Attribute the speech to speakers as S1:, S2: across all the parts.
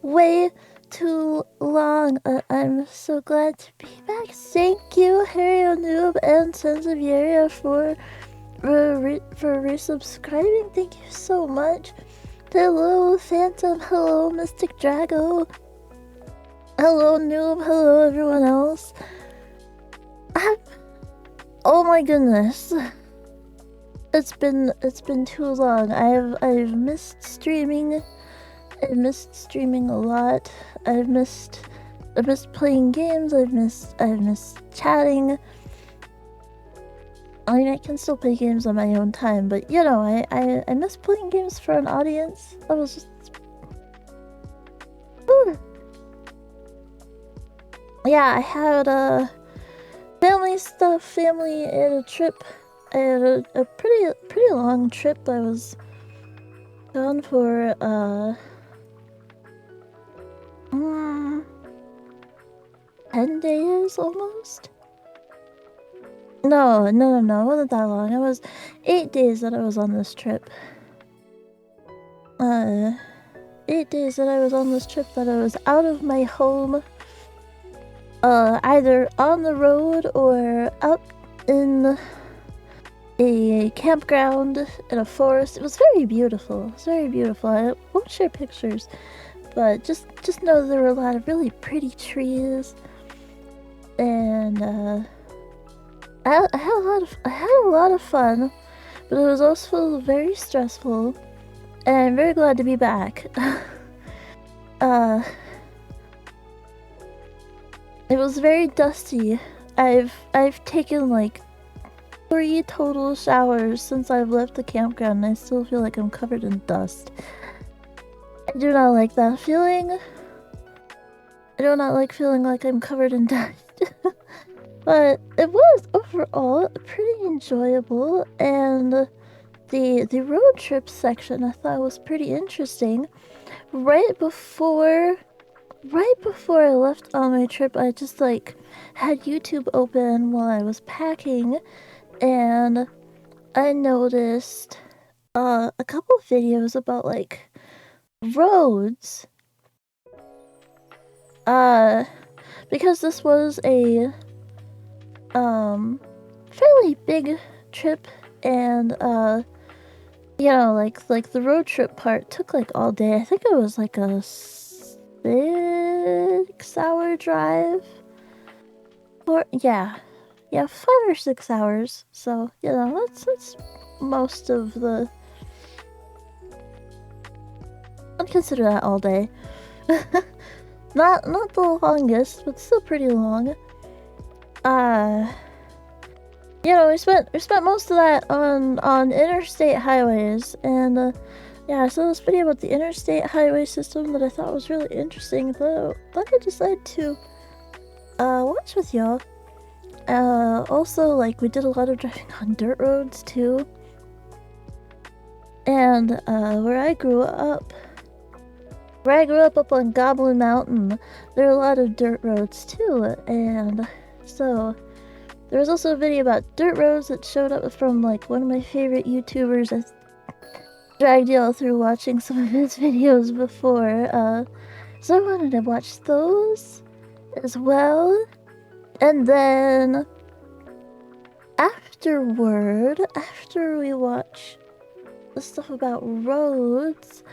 S1: way too long. I'm so glad to be back. Thank you, Harry Noob and Sons of Yeria for resubscribing. Thank you so much. Hello, Phantom. Hello, Mystic Drago. Hello, Noob. Hello, everyone else. Oh my goodness. It's been too long. I've missed streaming. I've missed streaming a lot. I've missed playing games. I've missed chatting. I mean, I can still play games on my own time, but you know, I miss playing games for an audience. I was just yeah, I had family stuff, family and a trip. I had a pretty long trip. I was gone for 10 days almost. No, it wasn't that long. It was 8 days that I was on this trip. 8 days that I was on this trip that I was out of my home. Either on the road or out in a campground in a forest. It was very beautiful. It was very beautiful. I won't share pictures, but just know there were a lot of really pretty trees, and I had a lot of fun, but it was also very stressful, and I'm very glad to be back. It was very dusty. I've taken like 3 total showers since I've left the campground, and I still feel like I'm covered in dust. I do not like that feeling. I do not like feeling like I'm covered in dust. But it was overall pretty enjoyable, and the road trip section I thought was pretty interesting. Right before I left on my trip, I just like had YouTube open while I was packing, and I noticed a couple of videos about like roads. Because this was a fairly big trip, and you know, like the road trip part took like all day. I think it was like a 6-hour drive. Or yeah, 5 or 6 hours. So you know, that's most of the. I'd consider that all day. Not the longest, but still pretty long. You know, we spent most of that on interstate highways, and yeah, I saw this video about the interstate highway system that I thought was really interesting, that I decided to watch with y'all. Also, like, we did a lot of driving on dirt roads too, and where I grew up on Goblin Mountain, there are a lot of dirt roads too, and so there was also a video about dirt roads that showed up from like one of my favorite YouTubers. I dragged y'all through watching some of his videos before, so I wanted to watch those as well. And then after we watch the stuff about roads,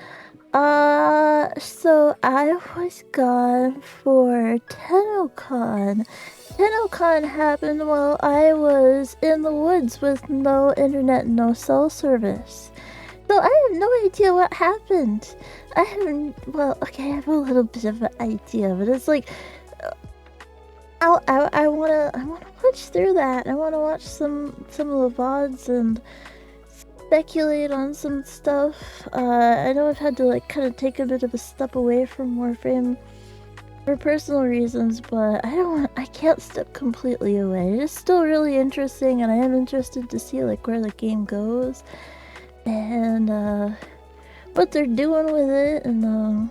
S1: so I was gone for TennoCon. TennoCon happened while I was in the woods with no internet, no cell service. So I have no idea what happened. I have a little bit of an idea, but it's like I wanna watch through that. I wanna watch some of the VODs and speculate on some stuff. I know I've had to like kind of take a bit of a step away from Warframe for personal reasons, but I can't step completely away. It is still really interesting, and I am interested to see like where the game goes and what they're doing with it, and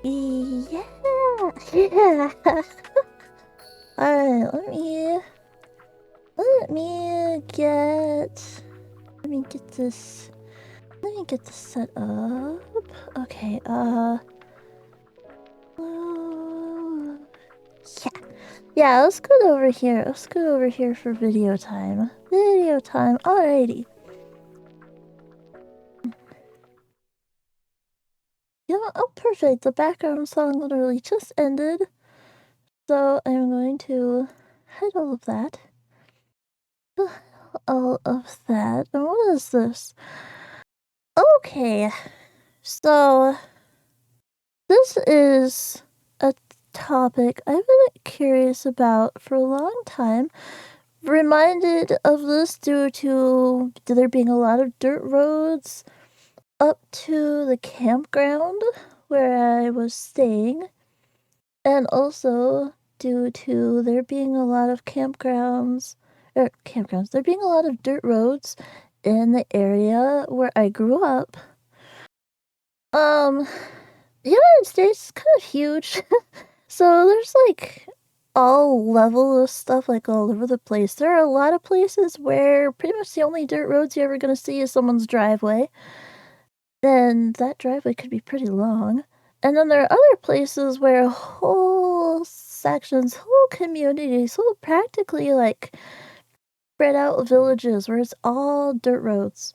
S1: yeah. Alright, let me get this set up. Okay, yeah, let's go over here. Let's go over here for video time. Video time, alrighty. You know, oh, perfect. The background song literally just ended. So I'm going to hide all of that. All of that. And what is this? Okay, so this is a topic I've been curious about for a long time. Reminded of this due to there being a lot of dirt roads up to the campground where I was staying, and also due to there being a lot of there being a lot of dirt roads in the area where I grew up. The United States is kind of huge, so there's like all level of stuff like all over the place. There are a lot of places where pretty much the only dirt roads you're ever gonna see is someone's driveway. Then that driveway could be pretty long. And then there are other places where whole sections, whole communities, whole practically like spread out villages where it's all dirt roads.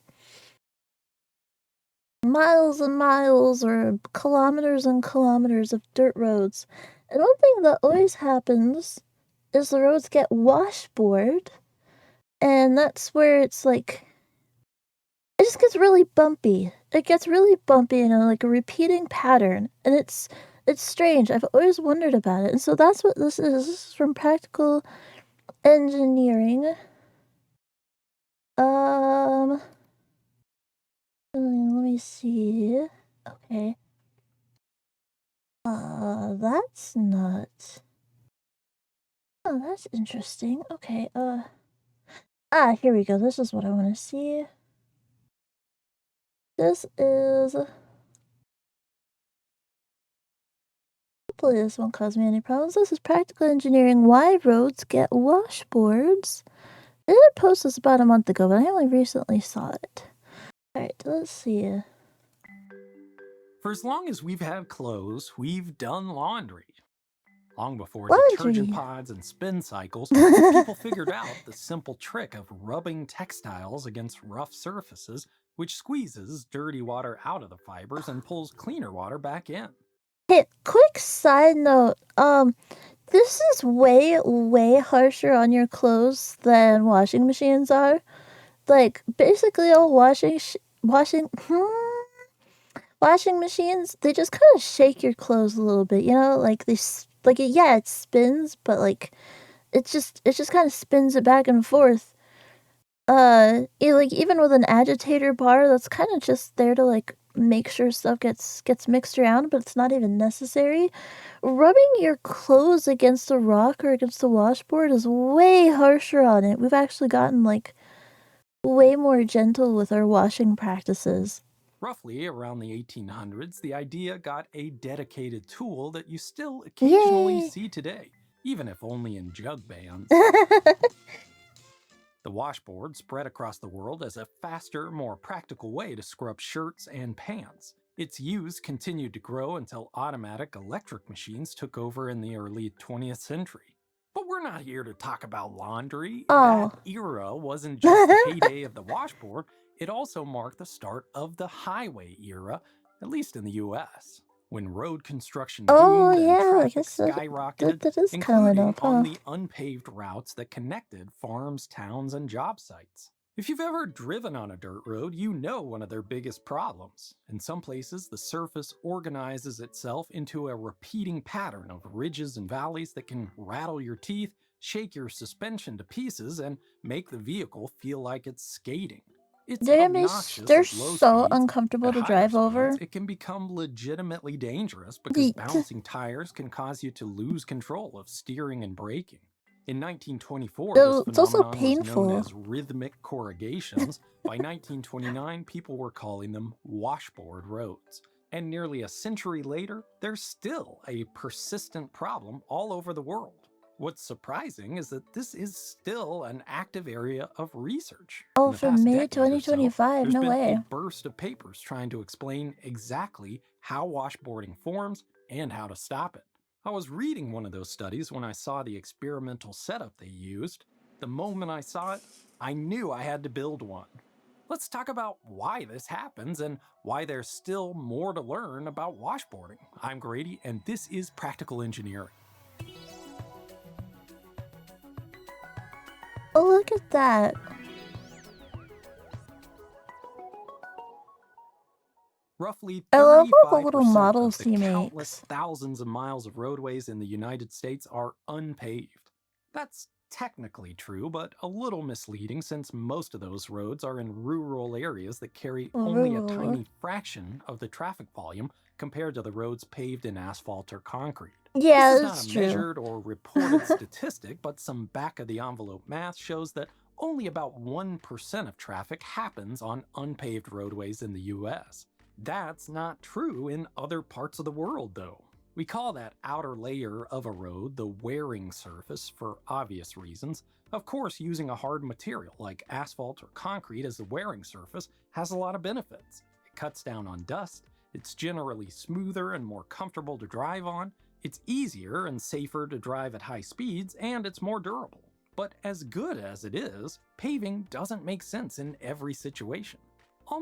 S1: Miles and miles or kilometers and kilometers of dirt roads. And one thing that always happens is the roads get washboard, and that's where it's like it just gets really bumpy. It gets really bumpy in like a repeating pattern, and it's strange. I've always wondered about it, and so that's what this is. This is from practical engineering. Let me see. Okay. That's not. Oh, that's interesting. Okay. Here we go. This is what I want to see. This is. Hopefully, this won't cause me any problems. This is practical engineering. Why roads get washboards? I did post this about a month ago, but I only recently saw it. Alright, let's see.
S2: For as long as we've had clothes, we've done laundry. Long before
S1: Laundry.
S2: detergent pods and spin cycles, people figured out the simple trick of rubbing textiles against rough surfaces, which squeezes dirty water out of the fibers and pulls cleaner water back in.
S1: Hey, quick side note. This is way, way harsher on your clothes than washing machines are. Like, basically all washing machines, they just kind of shake your clothes a little bit, you know? Like, it spins, but, like, it just kind of spins it back and forth. Like, even with an agitator bar, that's kind of just there to, like, make sure stuff gets mixed around, but it's not even necessary. Rubbing your clothes against a rock or against the washboard is way harsher on it. We've actually gotten, like, way more gentle with our washing practices.
S2: Roughly around the 1800s, the idea got a dedicated tool that you still occasionally see today, even if only in jug bands. The washboard spread across the world as a faster, more practical way to scrub shirts and pants. Its use continued to grow until automatic electric machines took over in the early 20th century. But we're not here to talk about laundry.
S1: Oh.
S2: That era wasn't just the heyday of the washboard, it also marked the start of the highway era, at least in the US. When road construction boomed and traffic skyrocketed,
S1: that is
S2: including on the unpaved routes that connected farms, towns, and job sites. If you've ever driven on a dirt road, you know one of their biggest problems. In some places, the surface organizes itself into a repeating pattern of ridges and valleys that can rattle your teeth, shake your suspension to pieces, and make the vehicle feel like it's skating.
S1: They're so uncomfortable to drive over.
S2: It can become legitimately dangerous because bouncing tires can cause you to lose control of steering and braking. In 1924, this phenomenon was known as rhythmic corrugations. By 1929, people were calling them washboard roads. And nearly a century later, there's still a persistent problem all over the world. What's surprising is that this is still an active area of research. In
S1: Oh,
S2: the
S1: from
S2: past
S1: May
S2: decade or so,
S1: 2025,
S2: there's
S1: no
S2: been a
S1: way.
S2: burst of papers trying to explain exactly how washboarding forms and how to stop it. I was reading one of those studies when I saw the experimental setup they used. The moment I saw it, I knew I had to build one. Let's talk about why this happens and why there's still more to learn about washboarding. I'm Grady, and this is Practical Engineering.
S1: Oh, look at that.
S2: Roughly
S1: I love all the little
S2: 35%
S1: models
S2: of the
S1: he
S2: countless
S1: makes.
S2: thousands of miles of roadways in the United States are unpaved. That's technically true, but a little misleading since most of those roads are in rural areas that carry only a
S1: Rural.
S2: tiny fraction of the traffic volume compared to the roads paved in asphalt or concrete.
S1: Yeah,
S2: This is not
S1: that's
S2: a
S1: true.
S2: measured or reported statistic, but some back of the envelope math shows that only about 1% of traffic happens on unpaved roadways in the US. That's not true in other parts of the world, though. We call that outer layer of a road the wearing surface for obvious reasons. Of course, using a hard material like asphalt or concrete as the wearing surface has a lot of benefits. It cuts down on dust, it's generally smoother and more comfortable to drive on, it's easier and safer to drive at high speeds, and it's more durable. But as good as it is, paving doesn't make sense in every situation.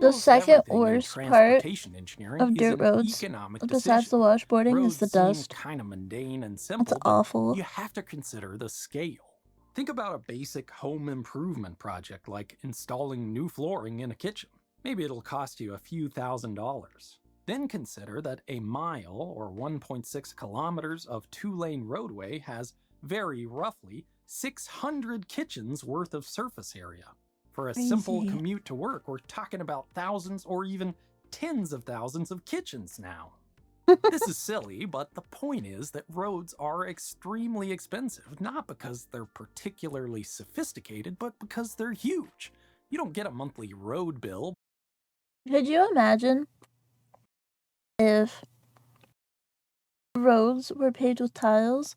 S1: The
S2: Almost
S1: second
S2: everything in
S1: worst part
S2: transportation engineering
S1: of
S2: is
S1: dirt
S2: an
S1: roads,
S2: economic
S1: besides
S2: decision.
S1: the washboarding, is
S2: Roads
S1: the
S2: seem
S1: dust.
S2: kind of mundane and
S1: That's
S2: simple, but
S1: awful.
S2: you have to consider the scale. Think about a basic home improvement project like installing new flooring in a kitchen. Maybe it'll cost you a few $1,000s. Then consider that a mile or 1.6 kilometers of two-lane roadway has very roughly 600 kitchens worth of surface area. For a simple
S1: Crazy.
S2: commute to work, we're talking about thousands or even tens of thousands of kitchens now. This is silly, but the point is that roads are extremely expensive, not because they're particularly sophisticated, but because they're huge. You don't get a monthly road bill.
S1: Could you imagine if roads were paved with tiles?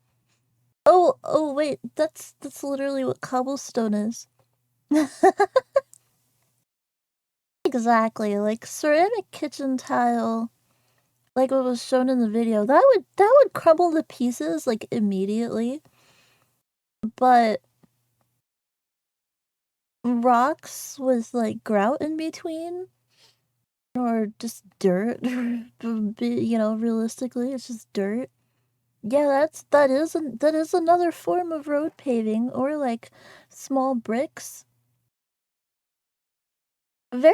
S1: Oh wait, that's literally what cobblestone is. Exactly, like ceramic kitchen tile, like what was shown in the video. That would crumble to pieces like immediately. But rocks with like grout in between, or just dirt, realistically, it's just dirt. Yeah, that is another form of road paving, or like small bricks. Very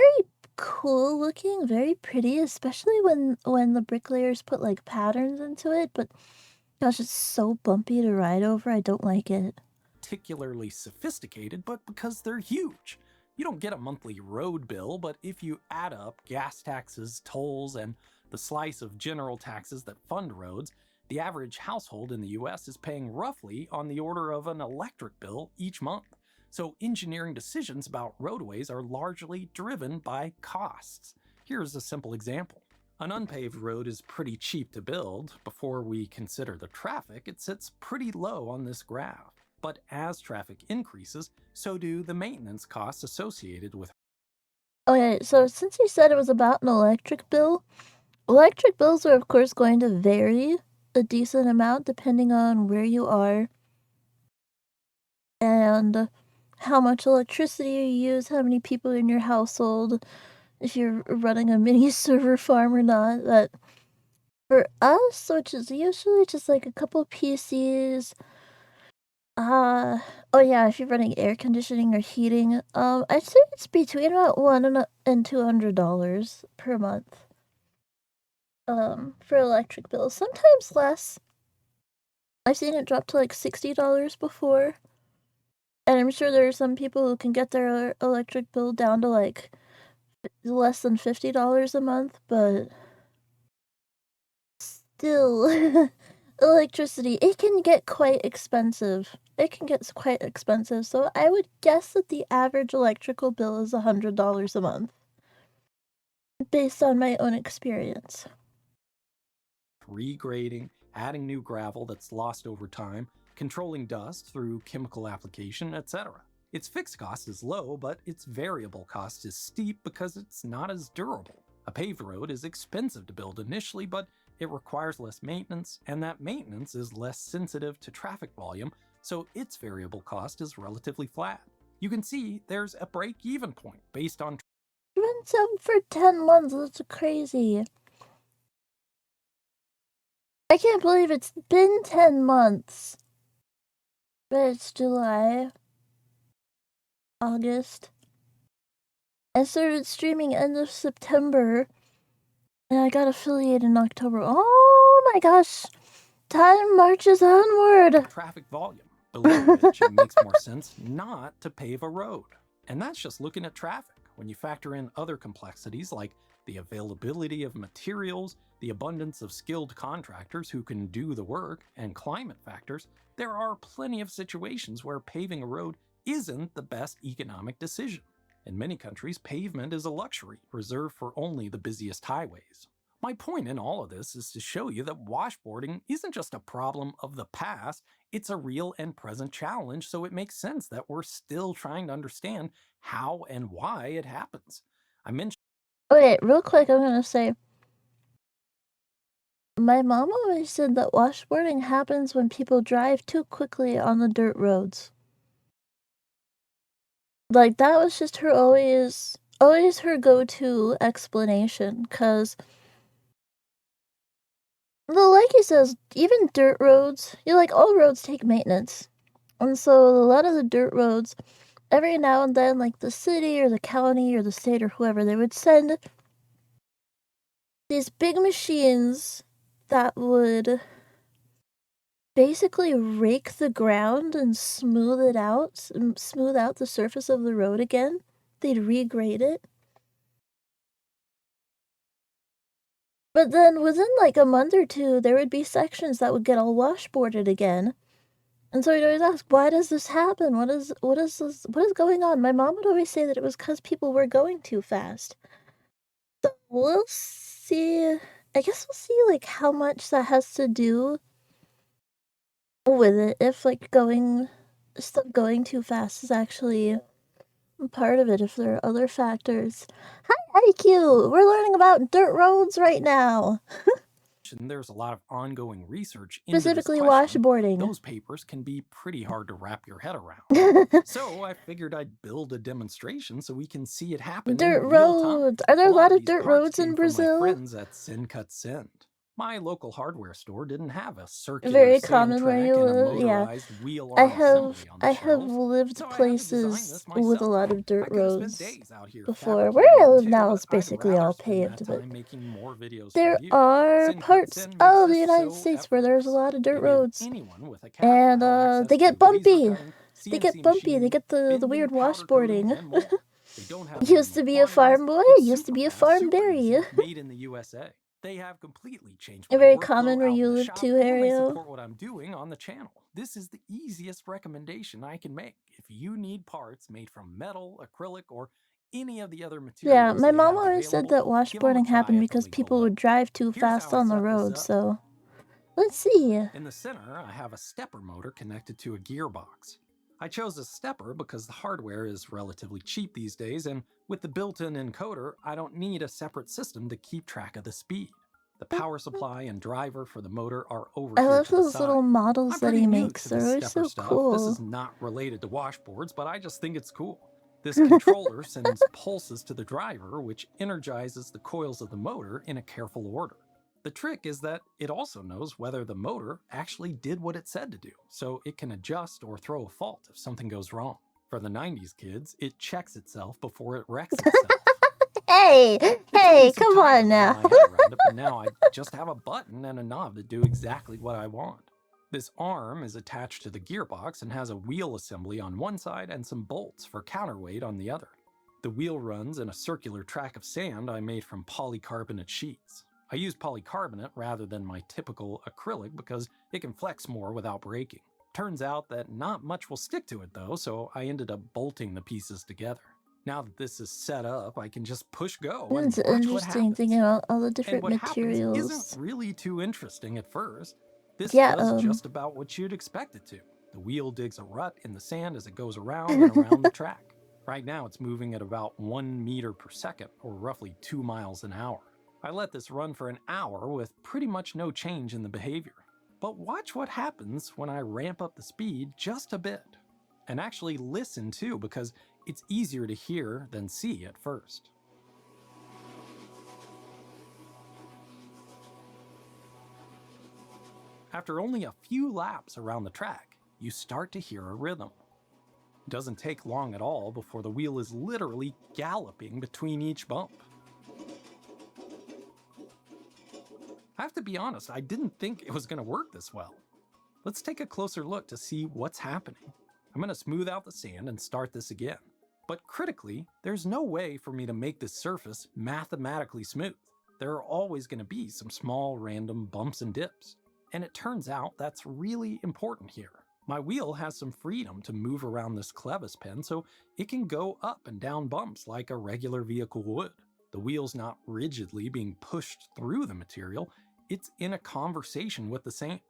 S1: cool looking, very pretty, especially when the bricklayers put like patterns into it, but gosh, it's so bumpy to ride over. I don't like it.
S2: Particularly sophisticated, but because they're huge. You don't get a monthly road bill, but if you add up gas taxes, tolls, and the slice of general taxes that fund roads, the average household in the US is paying roughly on the order of an electric bill each month. So engineering decisions about roadways are largely driven by costs. Here's a simple example. An unpaved road is pretty cheap to build. Before we consider the traffic, it sits pretty low on this graph. But as traffic increases, so do the maintenance costs associated with.
S1: Okay, so since you said it was about an electric bill, electric bills are of course going to vary a decent amount depending on where you are and how much electricity you use, how many people in your household, if you're running a mini server farm or not. But for us, which is usually just like a couple PCs, uh oh yeah, if you're running air conditioning or heating, I'd say it's between about and $200 per month. For electric bills. Sometimes less. I've seen it drop to like $60 before. And I'm sure there are some people who can get their electric bill down to like less than $50 a month, but still, electricity, it can get quite expensive. It can get quite expensive, so I would guess that the average electrical bill is $100 a month, based on my own experience.
S2: Regrading, adding new gravel that's lost over time, controlling dust through chemical application, etc. Its fixed cost is low, but its variable cost is steep because it's not as durable. A paved road is expensive to build initially, but it requires less maintenance, and that maintenance is less sensitive to traffic volume, so its variable cost is relatively flat. You can see there's a break-even point based on...
S1: Rent them for 10 months, that's crazy. I can't believe it's been 10 months. But it's July. August. I started streaming end of September. And I got affiliated in October. Oh my gosh! Time marches onward!
S2: Traffic volume, below which it makes more sense not to pave a road. And that's just looking at traffic. When you factor in other complexities like the availability of materials, the abundance of skilled contractors who can do the work, and climate factors, there are plenty of situations where paving a road isn't the best economic decision. In many countries, pavement is a luxury reserved for only the busiest highways. My point in all of this is to show you that washboarding isn't just a problem of the past, it's a real and present challenge, so it makes sense that we're still trying to understand how and why it happens. I mentioned...
S1: Okay, real quick, I'm gonna say, my mom always said that washboarding happens when people drive too quickly on the dirt roads. Like, that was just her always her go-to explanation, 'cause well, like he says, even dirt roads, like, all roads take maintenance. And so a lot of the dirt roads, every now and then, like, the city or the county or the state or whoever, they would send these big machines that would basically rake the ground and smooth out the surface of the road again. They'd regrade it. But then within, like, a month or two, there would be sections that would get all washboarded again. And so we'd always ask, "Why does this happen? What is going on?" My mom would always say that it was 'cause people were going too fast. So we'll see. I guess we'll see, like, how much that has to do with it, if, like, stuff going too fast is actually part of it, if there are other factors. Hi, IQ! We're learning about dirt roads right now!
S2: There's a lot of ongoing research into this
S1: Specifically
S2: question.
S1: washboarding.
S2: Those papers can be pretty hard to wrap your head around. So I figured I'd build a demonstration so we can see it happen
S1: Dirt
S2: in real time.
S1: roads! Are there a lot of
S2: these
S1: dirt
S2: parts
S1: roads in
S2: came from my
S1: Brazil?
S2: friends at Sin Cut Send. My local hardware store didn't have a circular
S1: Very
S2: sand
S1: common
S2: track
S1: where you
S2: and a
S1: live, yeah.
S2: motorized wheel arm assembly on the
S1: I have
S2: shelves,
S1: lived
S2: so I had to design
S1: places
S2: this
S1: with a
S2: myself.
S1: lot of
S2: I
S1: dirt
S2: could have spent
S1: roads
S2: days out here
S1: before. Where
S2: fabricating
S1: I
S2: it
S1: live
S2: too,
S1: now
S2: but
S1: is
S2: I'd
S1: basically
S2: rather
S1: all
S2: spend that
S1: paved, but
S2: time making more videos
S1: there
S2: for you.
S1: are
S2: Sin Cut
S1: parts
S2: Send makes
S1: of the
S2: this
S1: United
S2: so
S1: States where there's a
S2: effortless.
S1: lot of dirt
S2: They give
S1: roads.
S2: anyone with a
S1: And
S2: capital access
S1: they get
S2: to laser
S1: bumpy.
S2: cutting,
S1: They get
S2: CNC
S1: bumpy. They
S2: machining,
S1: get the
S2: bending,
S1: weird
S2: powder coating,
S1: washboarding.
S2: and more. They don't have
S1: Used to
S2: minimum
S1: be a
S2: quantities.
S1: farm boy,
S2: It's
S1: used to
S2: super
S1: be a
S2: fast,
S1: farm
S2: super easy,
S1: dairy.
S2: made in the USA. They have completely changed my
S1: Very
S2: workflow
S1: common where
S2: out in
S1: you
S2: the
S1: live
S2: shop,
S1: too,
S2: and they
S1: Hario.
S2: support what I'm doing on the channel. This is the easiest recommendation I can make. If you need parts made from metal, acrylic, or any of the other materials
S1: Yeah, my
S2: they
S1: mom
S2: have
S1: always said that
S2: available, give them a
S1: washboarding
S2: try
S1: happened
S2: at the
S1: because
S2: link
S1: people
S2: below.
S1: would drive too
S2: Here's
S1: fast
S2: how I
S1: on the
S2: set this
S1: road,
S2: up.
S1: so let's see.
S2: In the center, I have a stepper motor connected to a gearbox. I chose a stepper because the hardware is relatively cheap these days, and with the built-in encoder, I don't need a separate system to keep track of the speed. The power supply and driver for the motor are over
S1: I
S2: here
S1: love
S2: to the
S1: those
S2: side.
S1: little models
S2: I'm
S1: that
S2: pretty
S1: he
S2: new
S1: makes.
S2: to
S1: They're
S2: this
S1: always
S2: stepper
S1: so
S2: stuff.
S1: cool.
S2: This is not related to washboards, but I just think it's cool. This controller sends pulses to the driver, which energizes the coils of the motor in a careful order. The trick is that it also knows whether the motor actually did what it said to do, so it can adjust or throw a fault if something goes wrong. For the 90s kids, it checks itself before it wrecks itself.
S1: Hey, come on now.
S2: But now I just have a button and a knob to do exactly what I want. This arm is attached to the gearbox and has a wheel assembly on one side and some bolts for counterweight on the other. The wheel runs in a circular track of sand I made from polycarbonate sheets. I use polycarbonate rather than my typical acrylic because it can flex more without breaking. Turns out that not much will stick to it though, so I ended up bolting the pieces together. Now that this is set up, I can just push go and
S1: It's
S2: watch what
S1: interesting
S2: happens.
S1: thinking about all the
S2: And
S1: different
S2: what happens
S1: materials.
S2: isn't really too interesting at first. This
S1: Yeah,
S2: does just about what you'd expect it to. The wheel digs a rut in the sand as it goes around and around the track. Right now it's moving at about 1 meter per second, or roughly 2 miles an hour. I let this run for an hour with pretty much no change in the behavior. But watch what happens when I ramp up the speed just a bit. And actually listen too, because it's easier to hear than see at first. After only a few laps around the track, you start to hear a rhythm. It doesn't take long at all before the wheel is literally galloping between each bump. I have to be honest, I didn't think it was going to work this well. Let's take a closer look to see what's happening. I'm going to smooth out the sand and start this again. But critically, there's no way for me to make this surface mathematically smooth. There are always going to be some small random bumps and dips. And it turns out that's really important here. My wheel has some freedom to move around this clevis pen, so it can go up and down bumps like a regular vehicle would. The wheel's not rigidly being pushed through the material, it's in a conversation with the sand.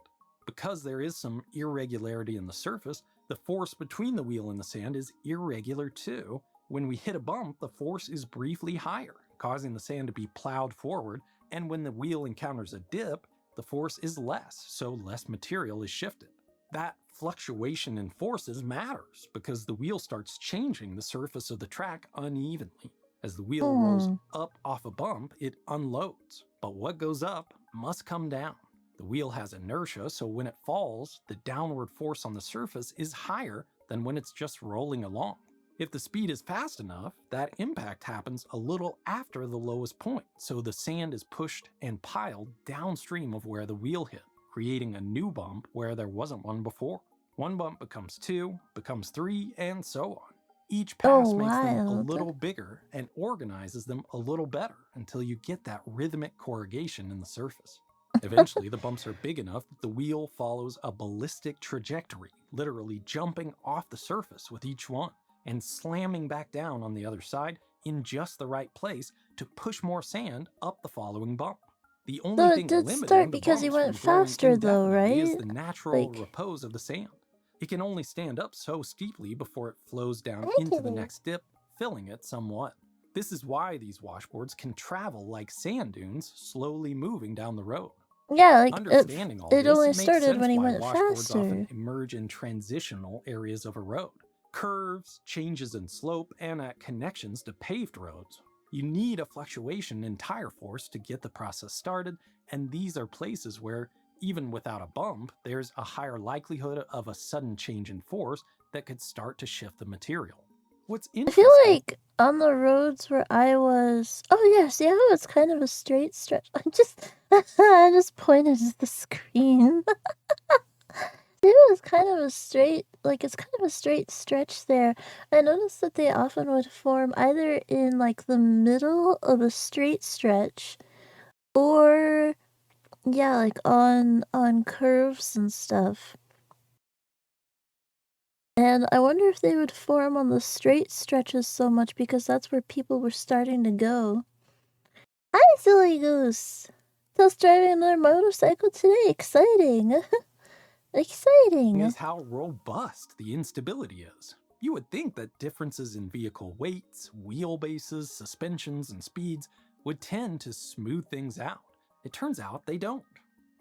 S2: Because there is some irregularity in the surface, the force between the wheel and the sand is irregular too. When we hit a bump, the force is briefly higher, causing the sand to be plowed forward, and when the wheel encounters a dip, the force is less, so less material is shifted. That fluctuation in forces matters because the wheel starts changing the surface of the track unevenly. As the wheel rolls up off a bump, it unloads, but what goes up must come down. The wheel has inertia, so when it falls, the downward force on the surface is higher than when it's just rolling along. If the speed is fast enough, that impact happens a little after the lowest point, so the sand is pushed and piled downstream of where the wheel hit, creating a new bump where there wasn't one before. One bump becomes 2, becomes 3, and so on. Each pass makes them a little bigger and organizes them a little better until you get that rhythmic corrugation in the surface. Eventually, the bumps are big enough that the wheel follows a ballistic trajectory, literally jumping off the surface with each one and slamming back down on the other side in just the right place to push more sand up the following bump. The only thing limiting the bumps from growing indefinitely is the natural repose of the sand. It can only stand up so steeply before it flows down into the next dip, filling it somewhat. This is why these washboards can travel like sand dunes, slowly moving down the road.
S1: Yeah, like
S2: Understanding all
S1: it
S2: this
S1: only
S2: makes
S1: started
S2: sense
S1: when he
S2: why
S1: went
S2: washboards
S1: faster.
S2: often emerge in transitional areas of a road. Curves, changes in slope, and at connections to paved roads. You need a fluctuation in tire force to get the process started, and these are places where, even without a bump, there's a higher likelihood of a sudden change in force that could start to shift the material. What's interesting...
S1: I feel like on the roads where I was... Oh yes, yeah, it was kind of a straight stretch. I just pointed at the screen. It was kind of a straight, it's kind of a straight stretch there. I noticed that they often would form either in, the middle of a straight stretch, or, yeah, on curves and stuff. And I wonder if they would form on the straight stretches so much because that's where people were starting to go. Hi, Silly Goose! Test driving another motorcycle today. Exciting! Exciting!
S2: Is how robust the instability is. You would think that differences in vehicle weights, wheelbases, suspensions, and speeds would tend to smooth things out. It turns out they don't.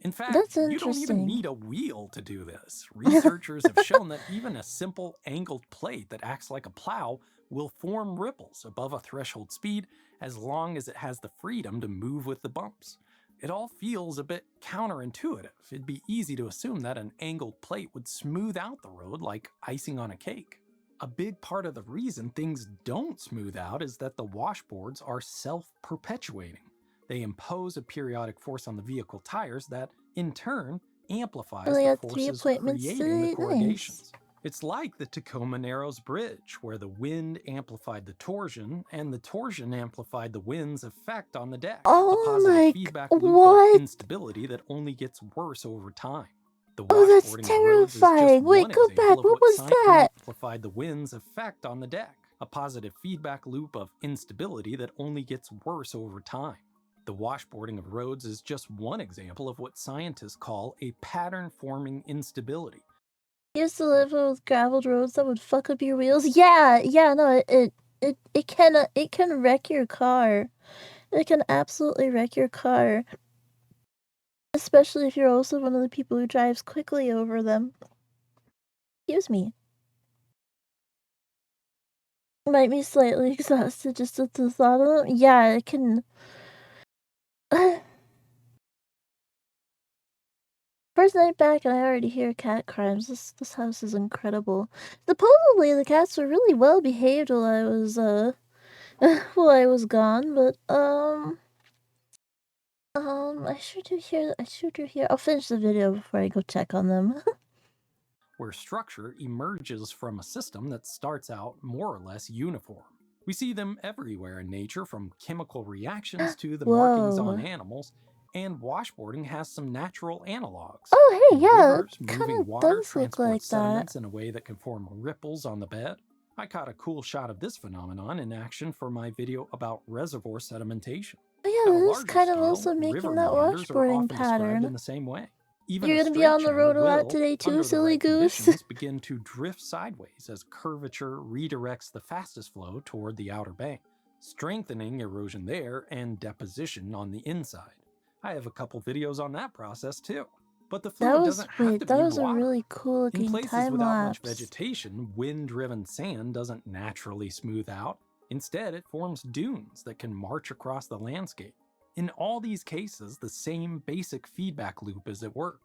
S2: In fact, you don't even need a wheel to do this. Researchers have shown that even a simple angled plate that acts like a plow will form ripples above a threshold speed as long as it has the freedom to move with the bumps. It all feels a bit counterintuitive. It'd be easy to assume that an angled plate would smooth out the road like icing on a cake. A big part of the reason things don't smooth out is that the washboards are self-perpetuating. They impose a periodic force on the vehicle tires that, in turn, amplifies the forces creating the corrugations. It's like the Tacoma Narrows Bridge, where the wind amplified the torsion, and the torsion amplified the wind's effect on the deck. A positive feedback loop of instability that only gets worse over time. The washboarding of roads is just one example of what science amplified the wind's effect on the deck. A positive feedback loop of instability that only gets worse over time. The washboarding of roads is just one example of what scientists call a pattern-forming instability.
S1: I used to live with graveled roads that would fuck up your wheels. Yeah, no, it can wreck your car. It can absolutely wreck your car. Especially if you're also one of the people who drives quickly over them. Excuse me. Might be slightly exhausted just at the thought of them. Yeah, it can. First night back, and I already hear cat crimes. This house is incredible. Supposedly, the cats were really well behaved while I was while I was gone, but I sure do hear. I'll finish the video before I go check on them.
S2: Where structure emerges from a system that starts out more or less uniform. We see them everywhere in nature, from chemical reactions to the markings on
S1: Whoa.
S2: animals, and washboarding has some natural analogs.
S1: Oh, hey,
S2: In
S1: yeah,
S2: rivers,
S1: it kind
S2: moving
S1: of
S2: water
S1: does look
S2: transports
S1: like that.
S2: sediments in a way that can form ripples on the bed. I caught a cool shot of this phenomenon in action for my video about reservoir sedimentation.
S1: But
S2: At
S1: yeah,
S2: a
S1: this is
S2: larger
S1: kind of
S2: scale,
S1: also making
S2: river
S1: that
S2: meanders are
S1: washboarding
S2: often described in
S1: pattern.
S2: the same way. Even
S1: You're
S2: a
S1: gonna be
S2: straight
S1: on the
S2: channel
S1: road a lot
S2: will,
S1: today too,
S2: under the
S1: silly
S2: right
S1: goose.
S2: conditions, begin to drift sideways as curvature redirects the fastest flow toward the outer bank, strengthening erosion there and deposition on the inside. I have a couple videos on that process too. But the fluid doesn't have to
S1: That
S2: be
S1: was a
S2: water.
S1: really cool
S2: In
S1: looking
S2: places
S1: time
S2: without much
S1: lapse.
S2: vegetation, wind-driven sand doesn't naturally smooth out. Instead, it forms dunes that can march across the landscape. In all these cases, the same basic feedback loop is at work.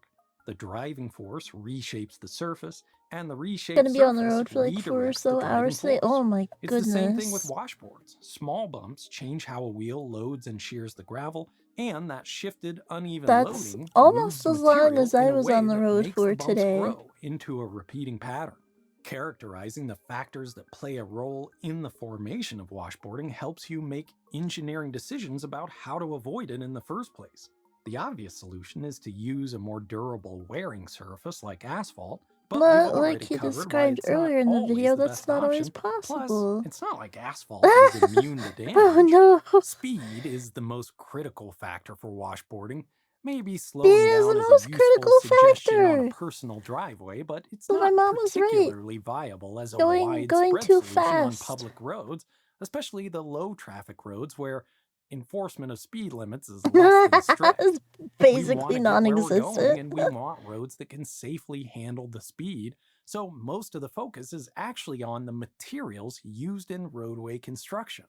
S2: The driving force reshapes the surface, and the reshaped
S1: Gonna be on the
S2: surface
S1: road for like 4 or
S2: redirects the
S1: so
S2: driving
S1: hours today.
S2: force.
S1: Oh my
S2: It's the same thing with
S1: goodness.
S2: washboards. Small bumps change how a wheel loads and shears the gravel, and that shifted, uneven
S1: That's
S2: loading
S1: almost
S2: moves
S1: as long
S2: material
S1: as
S2: in
S1: I
S2: a
S1: was on
S2: way
S1: the
S2: that
S1: road
S2: makes the
S1: for
S2: bumps
S1: today.
S2: grow into a repeating pattern. Characterizing the factors that play a role in the formation of washboarding helps you make engineering decisions about how to avoid it in the first place. The obvious solution is to use a more durable wearing surface like asphalt, but we've
S1: But
S2: already
S1: like you
S2: covered why
S1: described
S2: it's not
S1: earlier in the
S2: always
S1: video,
S2: the
S1: that's
S2: best
S1: not always
S2: option. Plus,
S1: possible.
S2: it's not like asphalt is immune to
S1: Oh
S2: damage.
S1: no.
S2: Speed is the most critical factor for washboarding. Maybe
S1: Speed
S2: slowing
S1: is
S2: down
S1: the
S2: is a
S1: most
S2: useful
S1: critical
S2: suggestion on a
S1: factor.
S2: personal driveway, but it's
S1: So my
S2: not
S1: mom was right.
S2: particularly viable as a
S1: Going
S2: widespread
S1: too
S2: solution on
S1: fast.
S2: public roads, especially the low traffic roads where enforcement of speed limits is less than strict.
S1: It's
S2: We want
S1: basically
S2: to get where we're going,
S1: non-existent.
S2: and we want roads that can safely handle the speed, so most of the focus is actually on the materials used in roadway construction.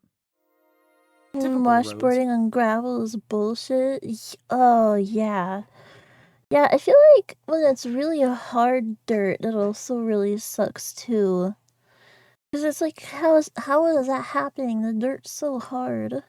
S2: Typical roads.
S1: Washboarding on gravel is bullshit. Oh yeah. Yeah, I feel like when it's really a hard dirt, it also really sucks too. Cause it's like, how is that happening? The dirt's so hard.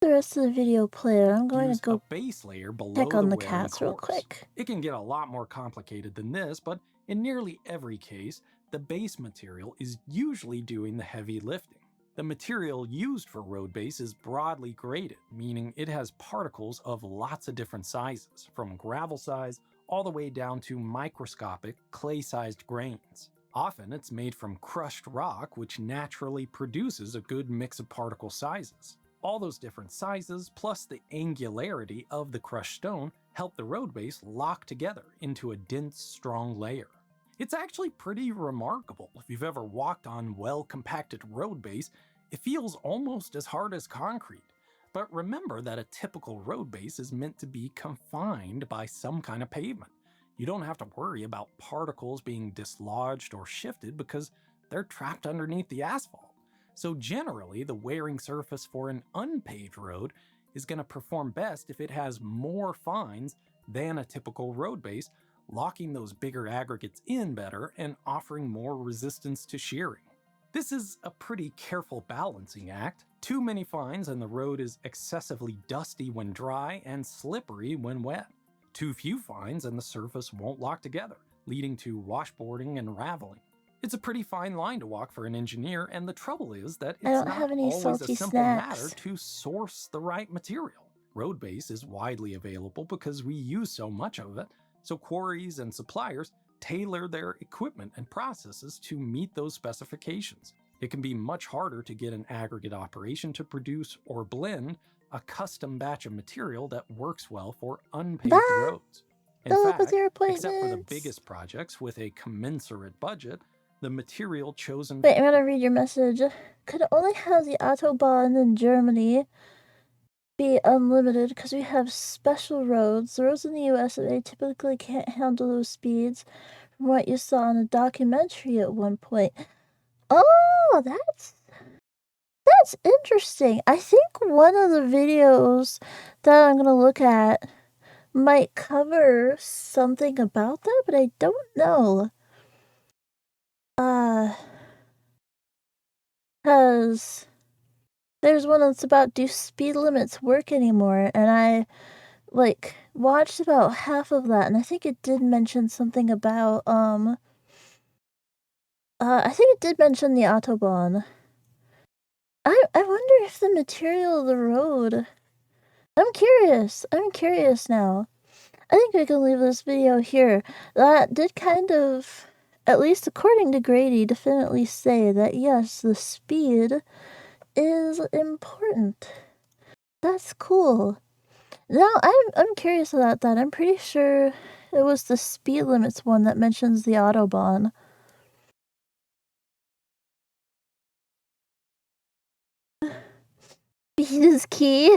S1: The rest of the video player, I'm going to
S2: Use a
S1: go
S2: base layer
S1: check
S2: below
S1: on
S2: the
S1: the
S2: wearing
S1: cats real
S2: course.
S1: quick.
S2: It can get a lot more complicated than this, but in nearly every case, the base material is usually doing the heavy lifting. The material used for road base is broadly graded, meaning it has particles of lots of different sizes, from gravel size all the way down to microscopic clay-sized grains. Often it's made from crushed rock, which naturally produces a good mix of particle sizes. All those different sizes, plus the angularity of the crushed stone, help the road base lock together into a dense, strong layer. It's actually pretty remarkable. If you've ever walked on well-compacted road base, it feels almost as hard as concrete. But remember that a typical road base is meant to be confined by some kind of pavement. You don't have to worry about particles being dislodged or shifted because they're trapped underneath the asphalt. So generally, the wearing surface for an unpaved road is going to perform best if it has more fines than a typical road base, locking those bigger aggregates in better and offering more resistance to shearing. This is a pretty careful balancing act. Too many fines and the road is excessively dusty when dry and slippery when wet. Too few fines and the surface won't lock together, leading to washboarding and raveling. It's a pretty fine line to walk for an engineer, and the trouble is that
S1: I
S2: it's
S1: don't have
S2: not
S1: any
S2: always
S1: salty
S2: a simple matter
S1: snacks.
S2: to source the right material. Road base is widely available because we use so much of it, so quarries and suppliers tailor their equipment and processes to meet those specifications. It can be much harder to get an aggregate operation to produce or blend a custom batch of material that works well for unpaved
S1: Bye!
S2: roads. In
S1: Good luck with
S2: fact,
S1: your
S2: except for the
S1: appointments.
S2: biggest projects with a commensurate budget, the material chosen.
S1: Wait, I'm gonna read your message. Could only have the Autobahn in Germany be unlimited because we have special roads. The roads in the US they typically can't handle those speeds from what you saw in a documentary at one point. Oh, that's interesting. I think one of the videos that I'm gonna look at might cover something about that, but I don't know. Cause there's one that's about do speed limits work anymore, and I like watched about half of that, and I think it did mention something about I think it did mention the Autobahn. I wonder if the material of the road. I'm curious. I'm curious now. I think we can leave this video here. That did kind of, at least according to Grady, definitely say that yes, the speed is important. That's cool. Now I'm curious about that. I'm pretty sure it was the speed limits one that mentions the Autobahn. Speed is key.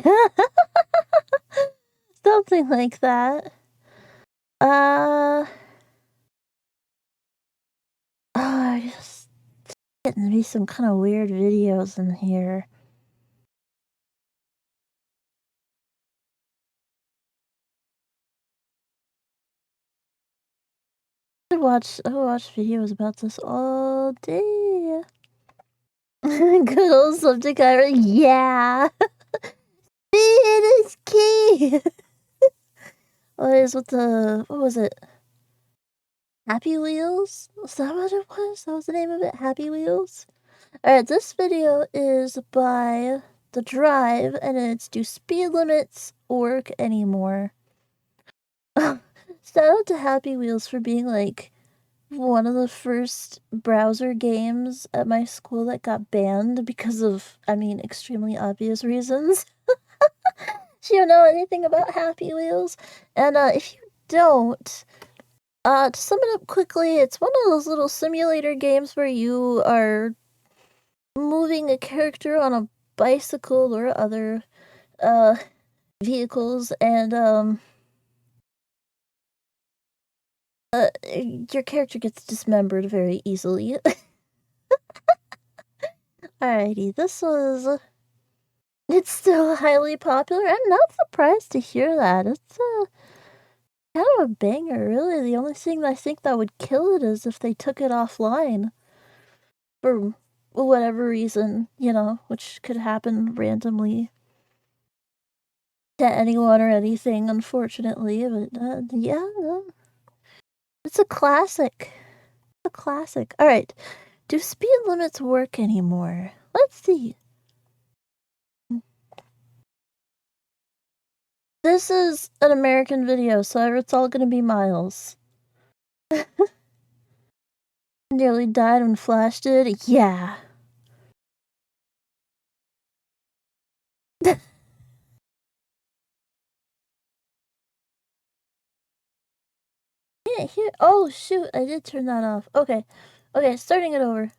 S1: Something like that. Just getting to be some kind of weird videos in here. I watch videos about this all day. Good old subject matter. Yeah. Speed is key. What was it? Happy Wheels? Was that what it was? That was the name of it? Happy Wheels? Alright, this video is by The Drive, and it's Do Speed Limits Work Anymore? Shout out to Happy Wheels for being, like, one of the first browser games at my school that got banned because of, I mean, extremely obvious reasons. Do you know anything about Happy Wheels? And, if you don't, to sum it up quickly, it's one of those little simulator games where you are moving a character on a bicycle or other vehicles, and your character gets dismembered very easily. Alrighty, it's still highly popular. I'm not surprised to hear that. It's kind of a banger, really. The only thing I think that would kill it is if they took it offline for whatever reason, which could happen randomly to anyone or anything, unfortunately. But yeah, it's a classic. A classic. Alright, do speed limits work anymore? Let's see. This is an American video, so it's all gonna be miles. Nearly died when Flash did? Yeah. Can't hear. Oh, shoot, I did turn that off. Okay, starting it over.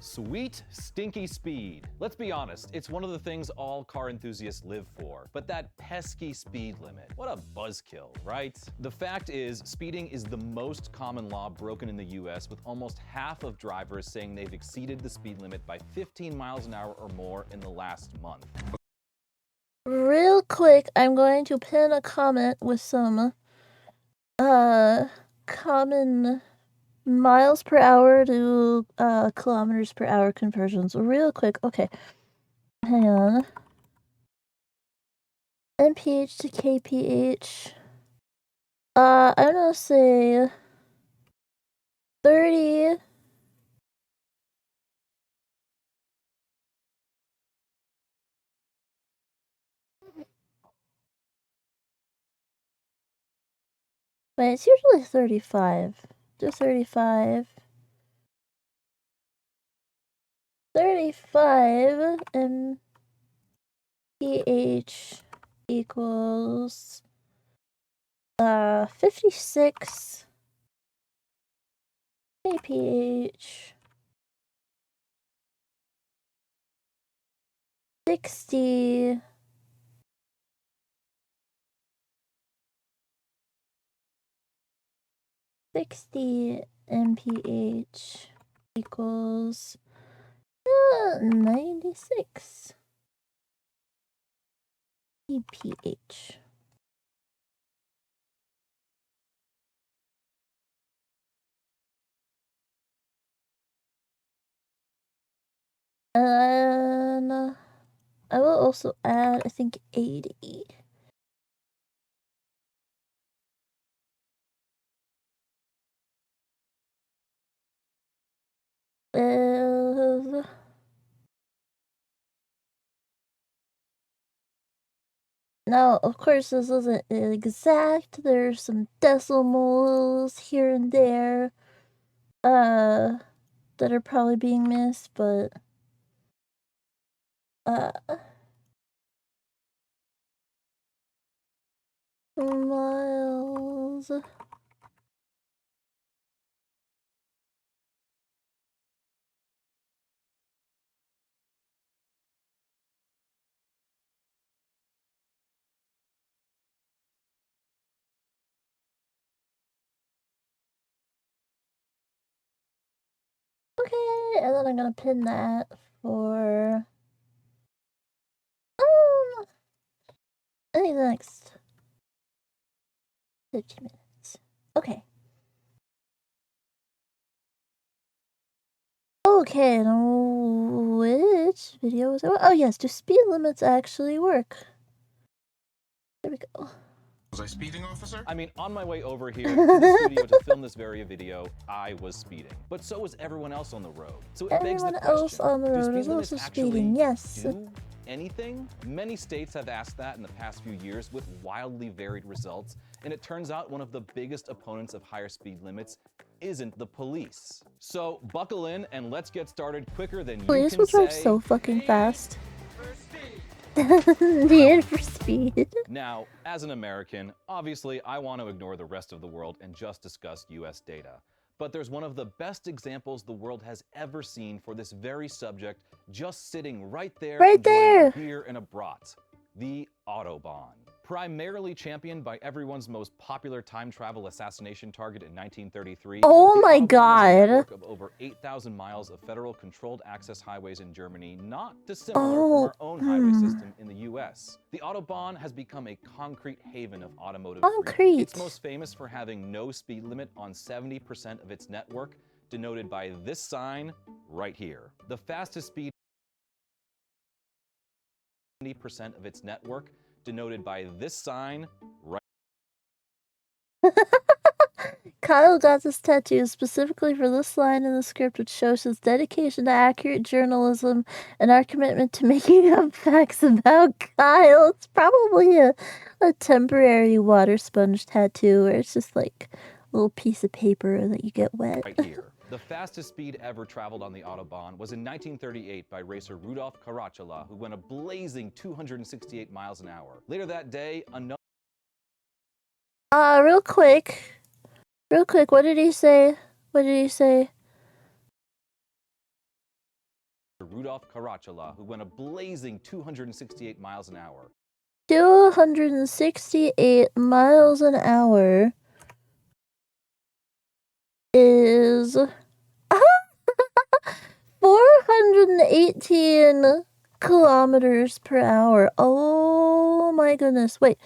S3: Sweet, stinky speed. Let's be honest, it's one of the things all car enthusiasts live for. But that pesky speed limit, what a buzzkill, right? The fact is, speeding is the most common law broken in the US, with almost half of drivers saying they've exceeded the speed limit by 15 miles an hour or more in the last month.
S1: Real quick, I'm going to pin a comment with some, common miles per hour to kilometers per hour conversions real quick. Okay, hang on. MPH to KPH. I'm gonna say 30. Wait, it's usually 35. Do 35. 35 mph equals 56 kph 60 mph equals 96 eph. And I will also add, I think, 80. Now, of course, this isn't exact. There's some decimals here and there that are probably being missed, but miles. Okay, and then I'm gonna pin that for I think the next 15 minutes. Okay. Okay, now which video was it? Oh yes, do speed limits actually work? There we go.
S4: Was I speeding, officer?
S3: I mean, on my way over here to the studio to film this very video, I was speeding. But so was everyone else on the road. So it begs the
S1: Everyone
S3: question,
S1: else on the
S3: do
S1: road
S3: speed
S1: is
S3: limits
S1: also
S3: actually
S1: speeding, yes.
S3: do anything? Many states have asked that in the past few years with wildly varied results, and it turns out one of the biggest opponents of higher speed limits isn't the police. So buckle in and let's get started quicker than
S1: Police
S3: you
S1: will
S3: can
S1: drive
S3: say.
S1: so fucking fast. Need for speed.
S3: Now, as an American, obviously I want to ignore the rest of the world and just discuss US data. But there's one of the best examples the world has ever seen for this very subject just sitting right there,
S1: Right there.
S3: A beer and a brat. The Autobahn. Primarily championed by everyone's most popular time travel assassination target in 1933.
S1: Oh
S3: the
S1: my
S3: Autobahn
S1: God.
S3: is a network of over 8,000 miles of federal controlled access highways in Germany, not dissimilar from our own highway system in the US. The Autobahn has become a concrete haven of automotive freedom. It's most famous for having no speed limit on 70% of its network, denoted by this sign right here. The fastest speed 70% of its network, denoted by this sign right.
S1: Kyle got this tattoo specifically for this line in the script, which shows his dedication to accurate journalism and our commitment to making up facts about Kyle. It's probably a temporary water sponge tattoo where it's just like a little piece of paper that you get wet.
S3: Right here. The fastest speed ever traveled on the Autobahn was in 1938 by racer Rudolf Caracalla, who went a blazing 268 miles an hour. Later that day, another
S1: Real quick, what did he say?
S3: Rudolf Caracalla, who went a blazing 268 miles an hour.
S1: 268 miles an hour is 418 kilometers per hour. Oh my goodness. Wait.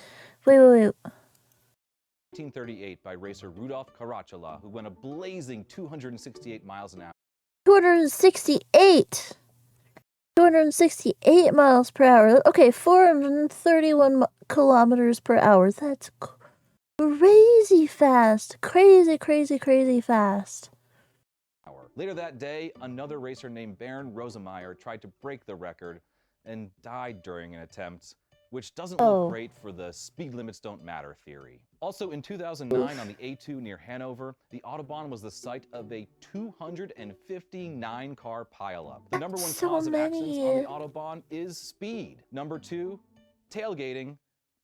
S3: 1938 by racer Rudolf Caracalla, who went a blazing 268 miles an hour.
S1: 268 miles per hour. Okay, 431 kilometers per hour. That's crazy fast. Crazy fast.
S3: Later that day, another racer named Baron Rosemeyer tried to break the record and died during an attempt, which doesn't look great for the speed limits don't matter theory. Also in 2009 on the A2 near Hanover, the Autobahn was the site of a 259 car pileup. The number one cause of accidents on the Autobahn is speed. Number 2, tailgating.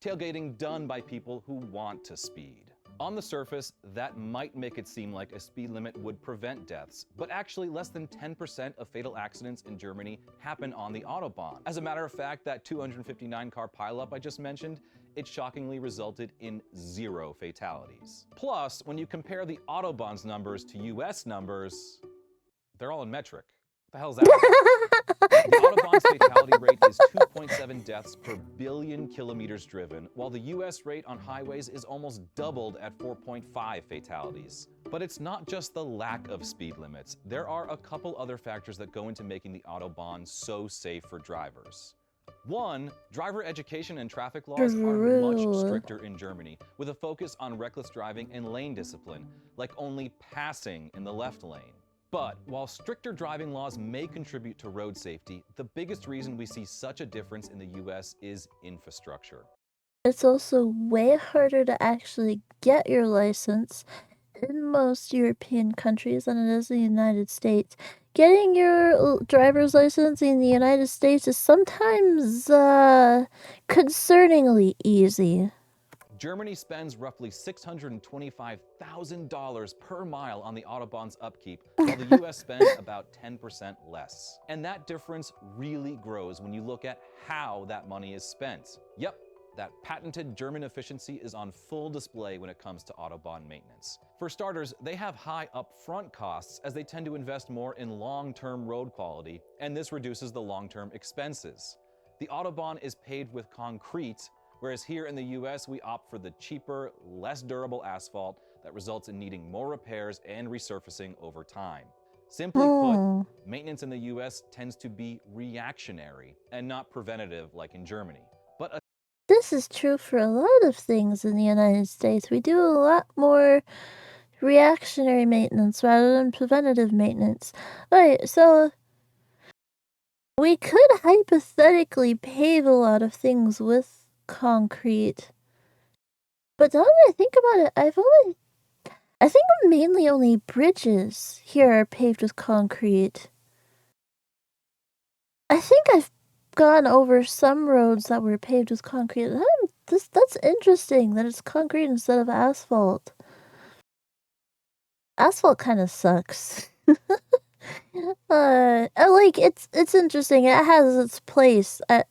S3: Tailgating done by people who want to speed. On the surface, that might make it seem like a speed limit would prevent deaths, but actually less than 10% of fatal accidents in Germany happen on the Autobahn. As a matter of fact, that 259 car pileup I just mentioned, it shockingly resulted in 0 fatalities. Plus, when you compare the Autobahn's numbers to US numbers, they're all in metric. What the hell's that? The Autobahn's fatality rate is 2.7 deaths per billion kilometers driven, while the US rate on highways is almost doubled at 4.5 fatalities. But it's not just the lack of speed limits. There are a couple other factors that go into making the Autobahn so safe for drivers. 1, driver education and traffic laws are much stricter in Germany, with a focus on reckless driving and lane discipline, like only passing in the left lane. But while stricter driving laws may contribute to road safety, the biggest reason we see such a difference in the US is infrastructure.
S1: It's also way harder to actually get your license in most European countries than it is in the United States. Getting your driver's license in the United States is sometimes concerningly easy.
S3: Germany spends roughly $625,000 per mile on the Autobahn's upkeep, while the US spends about 10% less. And that difference really grows when you look at how that money is spent. Yep, that patented German efficiency is on full display when it comes to Autobahn maintenance. For starters, they have high upfront costs as they tend to invest more in long-term road quality, and this reduces the long-term expenses. The Autobahn is paved with concrete, whereas here in the US, we opt for the cheaper, less durable asphalt that results in needing more repairs and resurfacing over time. Simply put, maintenance in the US tends to be reactionary and not preventative like in Germany. But
S1: this is true for a lot of things in the United States. We do a lot more reactionary maintenance rather than preventative maintenance. Right, so we could hypothetically pave a lot of things with concrete. But now that I think about it, I think mainly only bridges here are paved with concrete. I think I've gone over some roads that were paved with concrete. That's interesting that it's concrete instead of asphalt. Asphalt kind of sucks. Like it's interesting. It has its place, but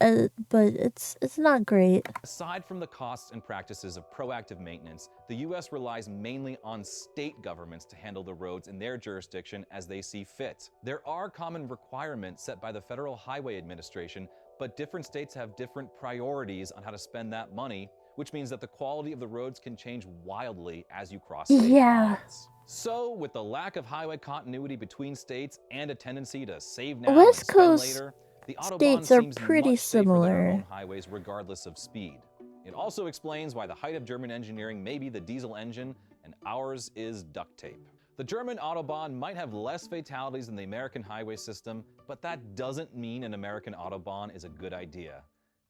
S1: it's not great.
S3: Aside from the costs and practices of proactive maintenance, the US relies mainly on state governments to handle the roads in their jurisdiction as they see fit. There are common requirements set by the Federal Highway Administration, but different states have different priorities on how to spend that money, which means that the quality of the roads can change wildly as you cross state lines. So, with the lack of highway continuity between states and a tendency to save now and spend later, the Autobahn seems much safer than our own highways regardless of speed. It also explains why the height of German engineering may be the diesel engine and ours is duct tape. The German Autobahn might have less fatalities than the American highway system, but that doesn't mean an American Autobahn is a good idea.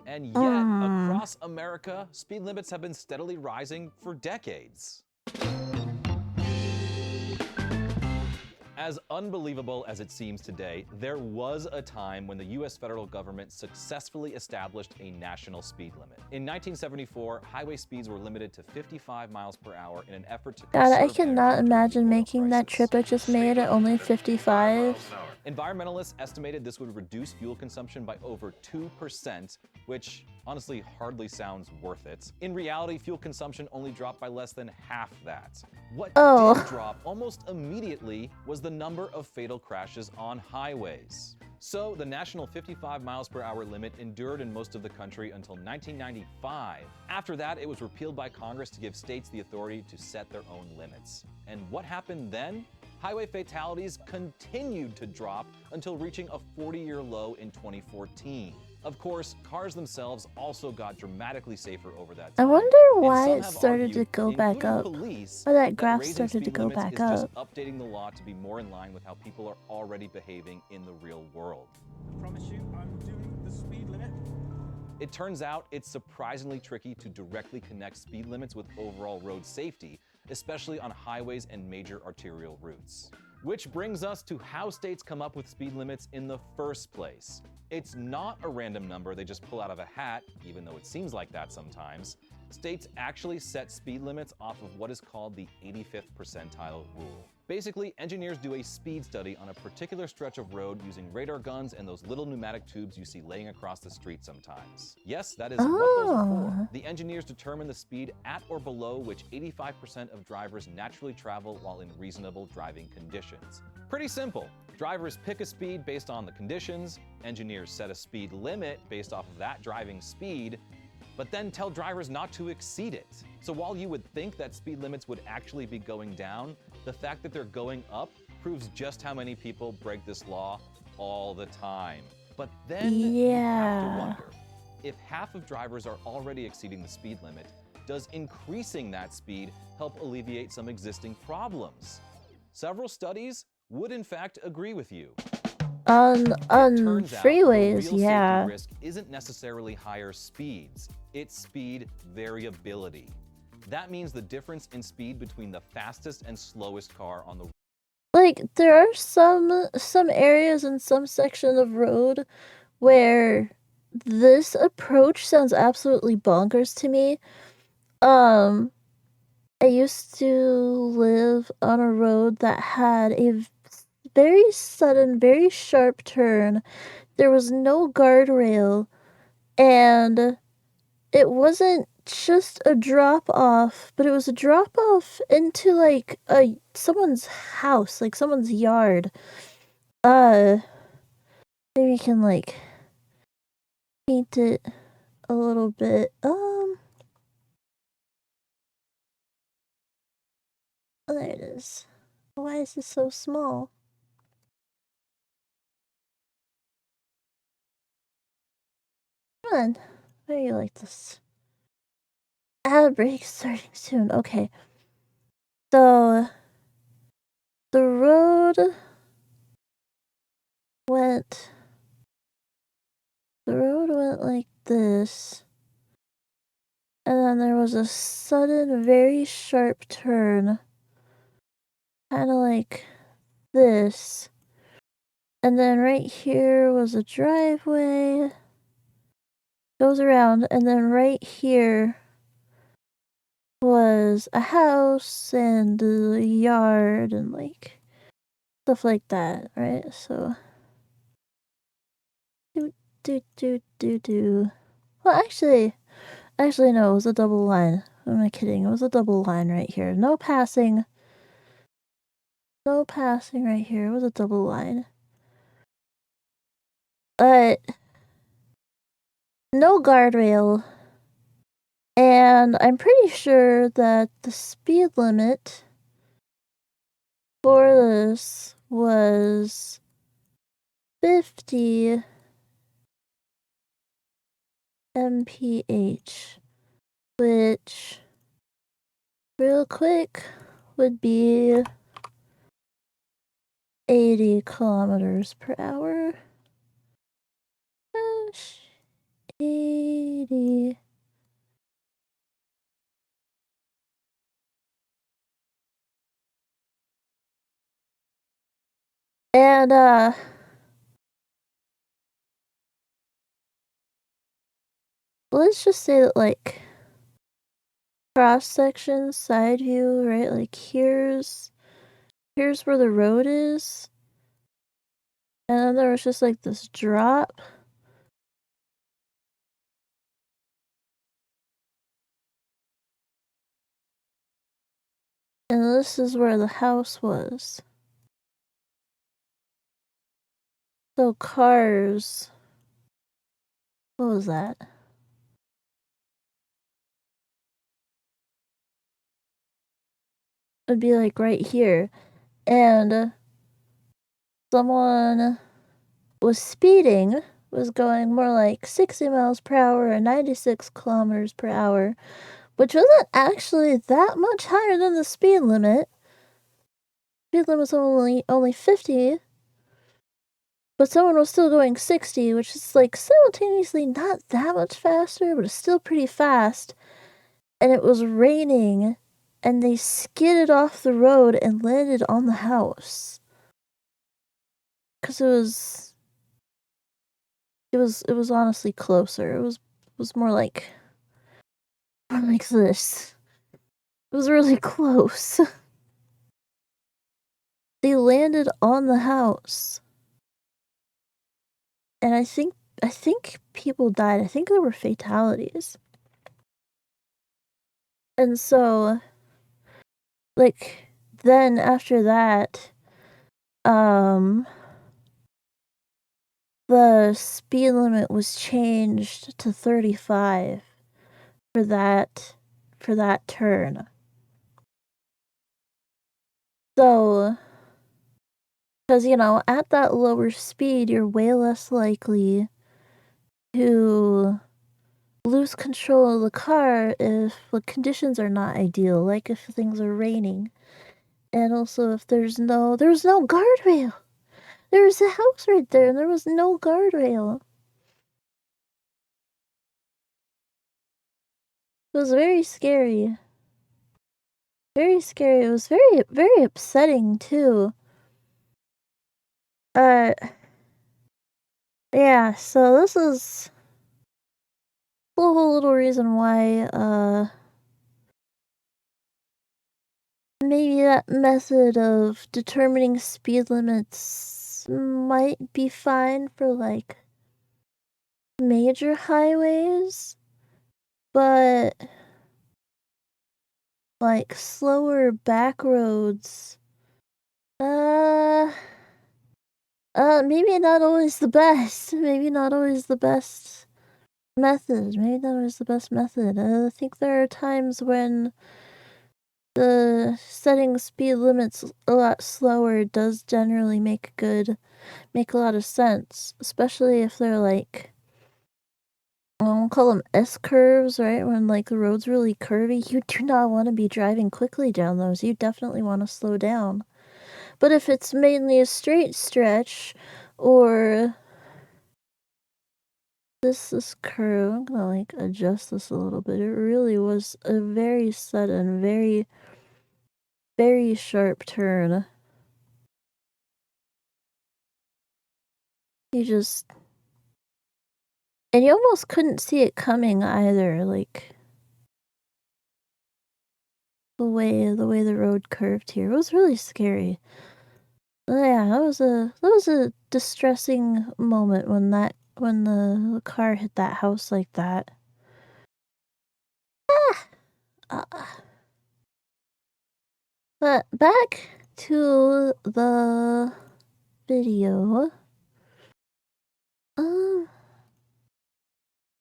S3: And yet, across America, speed limits have been steadily rising for decades. As unbelievable as it seems today, there was a time when the US federal government successfully established a national speed limit. In 1974, highway speeds were limited to 55 miles per hour in an effort to conserve
S1: God, I cannot imagine making that trip I just made at only 55.
S3: Environmentalists estimated this would reduce fuel consumption by over 2%, which honestly hardly sounds worth it. In reality, fuel consumption only dropped by less than half that. What did drop almost immediately was the number of fatal crashes on highways. So the national 55 miles per hour limit endured in most of the country until 1995. After that, it was repealed by Congress to give states the authority to set their own limits. And what happened then? Highway fatalities continued to drop until reaching a 40-year low in 2014. Of course, cars themselves also got dramatically safer over that time.
S1: I wonder why it started to go back up. Why that graph started to go back up.
S3: Just updating the law to be more in line with how people are already behaving in the real world.
S5: I promise you, I'm doing the speed limit.
S3: It turns out it's surprisingly tricky to directly connect speed limits with overall road safety, especially on highways and major arterial routes. Which brings us to how states come up with speed limits in the first place. It's not a random number they just pull out of a hat, even though it seems like that sometimes. States actually set speed limits off of what is called the 85th percentile rule. Basically, engineers do a speed study on a particular stretch of road using radar guns and those little pneumatic tubes you see laying across the street sometimes. Yes, that is what those are for. The engineers determine the speed at or below which 85% of drivers naturally travel while in reasonable driving conditions. Pretty simple. Drivers pick a speed based on the conditions, engineers set a speed limit based off of that driving speed, but then tell drivers not to exceed it. So while you would think that speed limits would actually be going down, the fact that they're going up proves just how many people break this law all the time. But then you have to wonder, if half of drivers are already exceeding the speed limit, does increasing that speed help alleviate some existing problems? Several studies would in fact agree with you.
S1: On
S3: Turns out,
S1: freeways,
S3: the real
S1: yeah.
S3: safety risk isn't necessarily higher speeds, it's speed variability. That means the difference in speed between the fastest and slowest car on the road.
S1: Like, there are some areas and some section of road where this approach sounds absolutely bonkers to me. I used to live on a road that had a very sudden, very sharp turn. There was no guardrail, and it wasn't just a drop off, but it was a drop off into like someone's house, like someone's yard. Maybe you can like paint it a little bit. Oh, there it is. Why is this so small? Come on. Why are you like this? Ad break starting soon. Okay. So the road went like this. And then there was a sudden, very sharp turn. Kinda like this. And then right here was a driveway. Goes around, and then right here was a house and a yard and like stuff like that, right? So do. Well, actually no, it was a double line. Who am I kidding? It was a double line right here. No passing. No passing right here. It was a double line. But no guardrail. And I'm pretty sure that the speed limit for this was 50 mph, which real quick would be 80 kilometers per hour. Gosh, 80. And let's just say that like cross section, side view, right? Like here's where the road is. And then there was just like this drop. And this is where the house was. So cars. What was that? Would be like right here. And someone was speeding, was going more like 60 miles per hour and 96 kilometers per hour, which wasn't actually that much higher than the speed limit. Speed limit was only 50. but someone was still going 60, which is like simultaneously not that much faster, but it's still pretty fast. And it was raining, and they skidded off the road and landed on the house. 'Cause it was honestly closer. It was more like this. It was really close. They landed on the house. And I think people died. I think there were fatalities. And so, like, then after that, the speed limit was changed to 35 for that turn. So, because, you know, at that lower speed, you're way less likely to lose control of the car if the conditions are not ideal, like if things are raining. And also if there was no guardrail. There was a house right there and there was no guardrail. It was very scary. Very scary. It was very, very upsetting too. Yeah, so this is the whole little reason why, maybe that method of determining speed limits might be fine for, like, major highways, but, like, slower back roads, maybe not always the best. Maybe not always the best method. Maybe not always the best method. I think there are times when the setting speed limits a lot slower does generally make a lot of sense, especially if they're like, we'll call them S-curves, right? When like the road's really curvy, you do not want to be driving quickly down those. You definitely want to slow down. But if it's mainly a straight stretch, or this curve, I'm gonna like adjust this a little bit. It really was a very sudden, very, very sharp turn. And you almost couldn't see it coming either, like the way the road curved here. It was really scary. Yeah, that was a distressing moment when the car hit that house like that. Ah! But back to the video.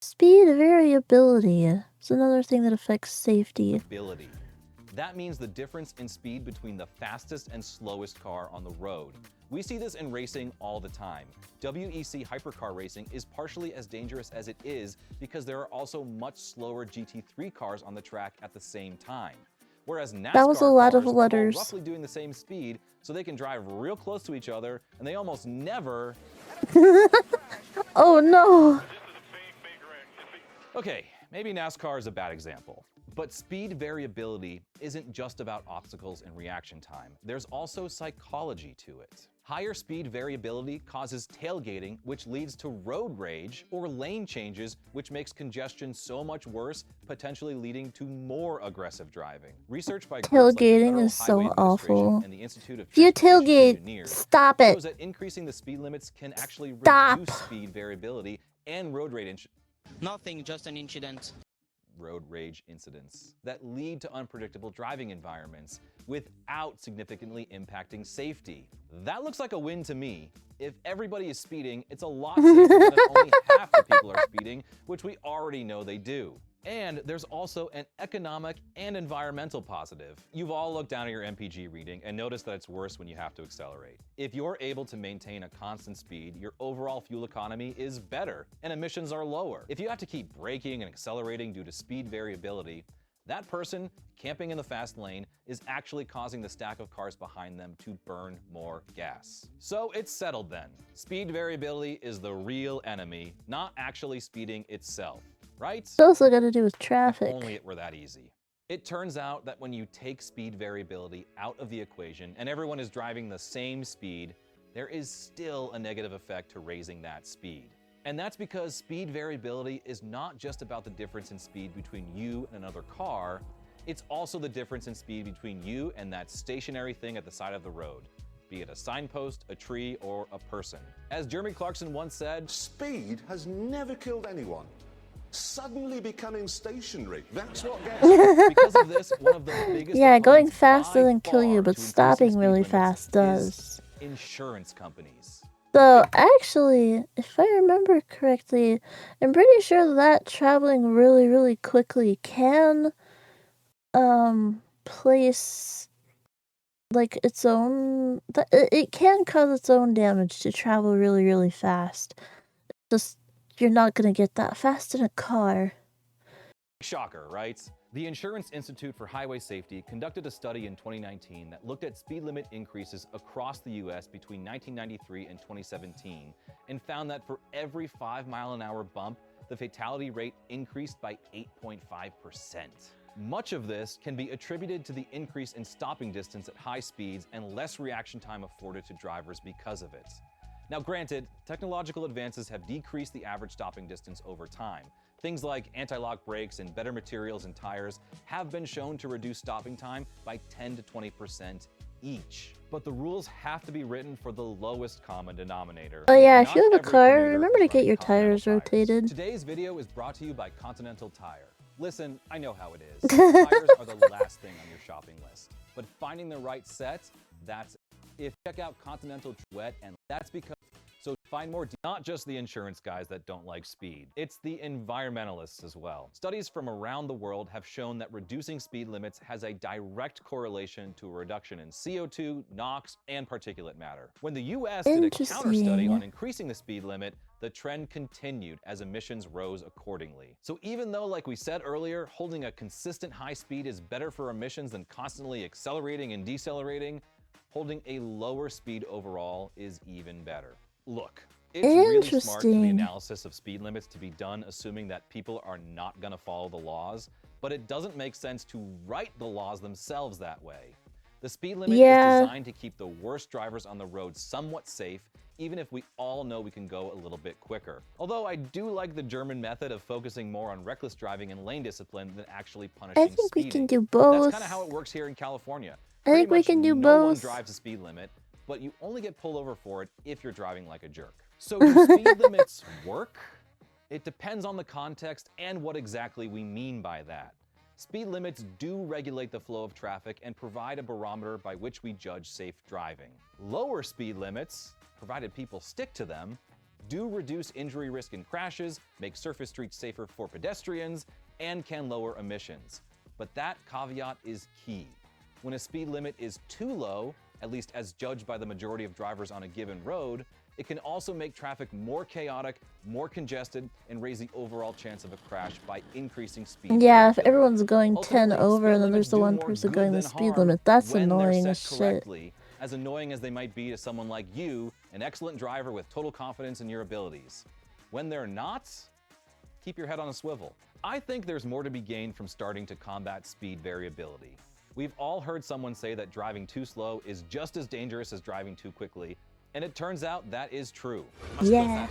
S1: Speed variability is another thing that affects safety.
S3: That means the difference in speed between the fastest and slowest car on the road. We see this in racing all the time. WEC hypercar racing is partially as dangerous as it is because there are also much slower GT3 cars on the track at the same time. Whereas NASCAR
S1: That was a lot of
S3: cars
S1: letters.
S3: are roughly doing the same speed, so they can drive real close to each other, and they almost never...
S1: Oh no!
S3: Okay, maybe NASCAR is a bad example. But speed variability isn't just about obstacles and reaction time. There's also psychology to it. Higher speed variability causes tailgating, which leads to road rage, or lane changes, which makes congestion so much worse, potentially leading to more aggressive driving. Research by
S1: Tailgating is so awful.
S3: and the Institute of
S1: If you
S3: Transportation
S1: tailgate,
S3: Engineers
S1: stop it.
S3: shows that increasing the speed limits can actually
S1: Stop.
S3: reduce speed variability and road rage
S5: Nothing, just an incident.
S3: Road rage incidents that lead to unpredictable driving environments without significantly impacting safety. That looks like a win to me. If everybody is speeding, it's a lot safer than if only half the people are speeding, which we already know they do. And there's also an economic and environmental positive. You've all looked down at your MPG reading and noticed that it's worse when you have to accelerate. If you're able to maintain a constant speed, your overall fuel economy is better and emissions are lower. If you have to keep braking and accelerating due to speed variability, That person camping in the fast lane is actually causing the stack of cars behind them to burn more gas. So it's settled then. Speed variability is the real enemy, not actually speeding itself, right?
S1: It's also got to do with
S3: If
S1: traffic.
S3: only it were that easy. It turns out that when you take speed variability out of the equation and everyone is driving the same speed, there is still a negative effect to raising that speed. And that's because speed variability is not just about the difference in speed between you and another car, it's also the difference in speed between you and that stationary thing at the side of the road, be it a signpost, a tree, or a person. As Jeremy Clarkson once said,
S6: "Speed has never killed anyone. Suddenly becoming stationary, that's what gets."
S3: because of this, one of the biggest
S1: Yeah, going
S3: opponents
S1: fast
S3: by
S1: doesn't kill you,
S3: far
S1: but
S3: to increasing
S1: stopping
S3: speed
S1: really
S3: limits
S1: fast
S3: is
S1: does.
S3: insurance companies.
S1: So, actually, if I remember correctly, I'm pretty sure that traveling really, really quickly can, place, like, its own... It can cause its own damage to travel really, really fast. Just, you're not gonna get that fast in a car.
S3: Shocker, right? The Insurance Institute for Highway Safety conducted a study in 2019 that looked at speed limit increases across the US between 1993 and 2017 and found that for every 5-mile-an-hour bump, the fatality rate increased by 8.5%. Much of this can be attributed to the increase in stopping distance at high speeds and less reaction time afforded to drivers because of it. Now granted, technological advances have decreased the average stopping distance over time. Things like anti-lock brakes and better materials and tires have been shown to reduce stopping time by 10 to 20% each. But the rules have to be written for the lowest common denominator.
S1: Oh yeah, if
S3: Not
S1: you have a
S3: every
S1: car,
S3: commuter
S1: remember
S3: is
S1: to get
S3: running
S1: your
S3: Continental
S1: tires rotated.
S3: Today's video is brought to you by Continental Tire. Listen, I know how it is. Tires are the last thing on your shopping list. But finding the right set, that's it. If check out Continental Wet, and that's because so find more, not just the insurance guys that don't like speed, it's the environmentalists as well. Studies from around the world have shown that reducing speed limits has a direct correlation to a reduction in CO2, NOx, and particulate matter. When the US did a counter study on increasing the speed limit, the trend continued as emissions rose accordingly. So even though, like we said earlier, holding a consistent high speed is better for emissions than constantly accelerating and decelerating, holding a lower speed overall is even better. Look, it's really smart for the analysis of speed limits to be done assuming that people are not going to follow the laws, but it doesn't make sense to write the laws themselves that way. The speed limit is designed to keep the worst drivers on the road somewhat safe, even if we all know we can go a little bit quicker. Although I do like the German method of focusing more on reckless driving and lane discipline than actually punishing speeding.
S1: I think we can do both.
S3: That's kind of how it works here in California.
S1: I think we can do both.
S3: No one drives the speed limit, but you only get pulled over for it if you're driving like a jerk. So do speed limits work? It depends on the context and what exactly we mean by that. Speed limits do regulate the flow of traffic and provide a barometer by which we judge safe driving. Lower speed limits, provided people stick to them, do reduce injury risk in crashes, make surface streets safer for pedestrians, and can lower emissions. But that caveat is key. When a speed limit is too low, at least as judged by the majority of drivers on a given road, it can also make traffic more chaotic, more congested, and raise the overall chance of a crash by increasing speed.
S1: Yeah, if everyone's going 10 over and then there's the one person going the speed limit, that's annoying as shit.
S3: As annoying as they might be to someone like you, an excellent driver with total confidence in your abilities. When they're not, keep your head on a swivel. I think there's more to be gained from starting to combat speed variability. We've all heard someone say that driving too slow is just as dangerous as driving too quickly, and it turns out that is true.
S1: Yeah.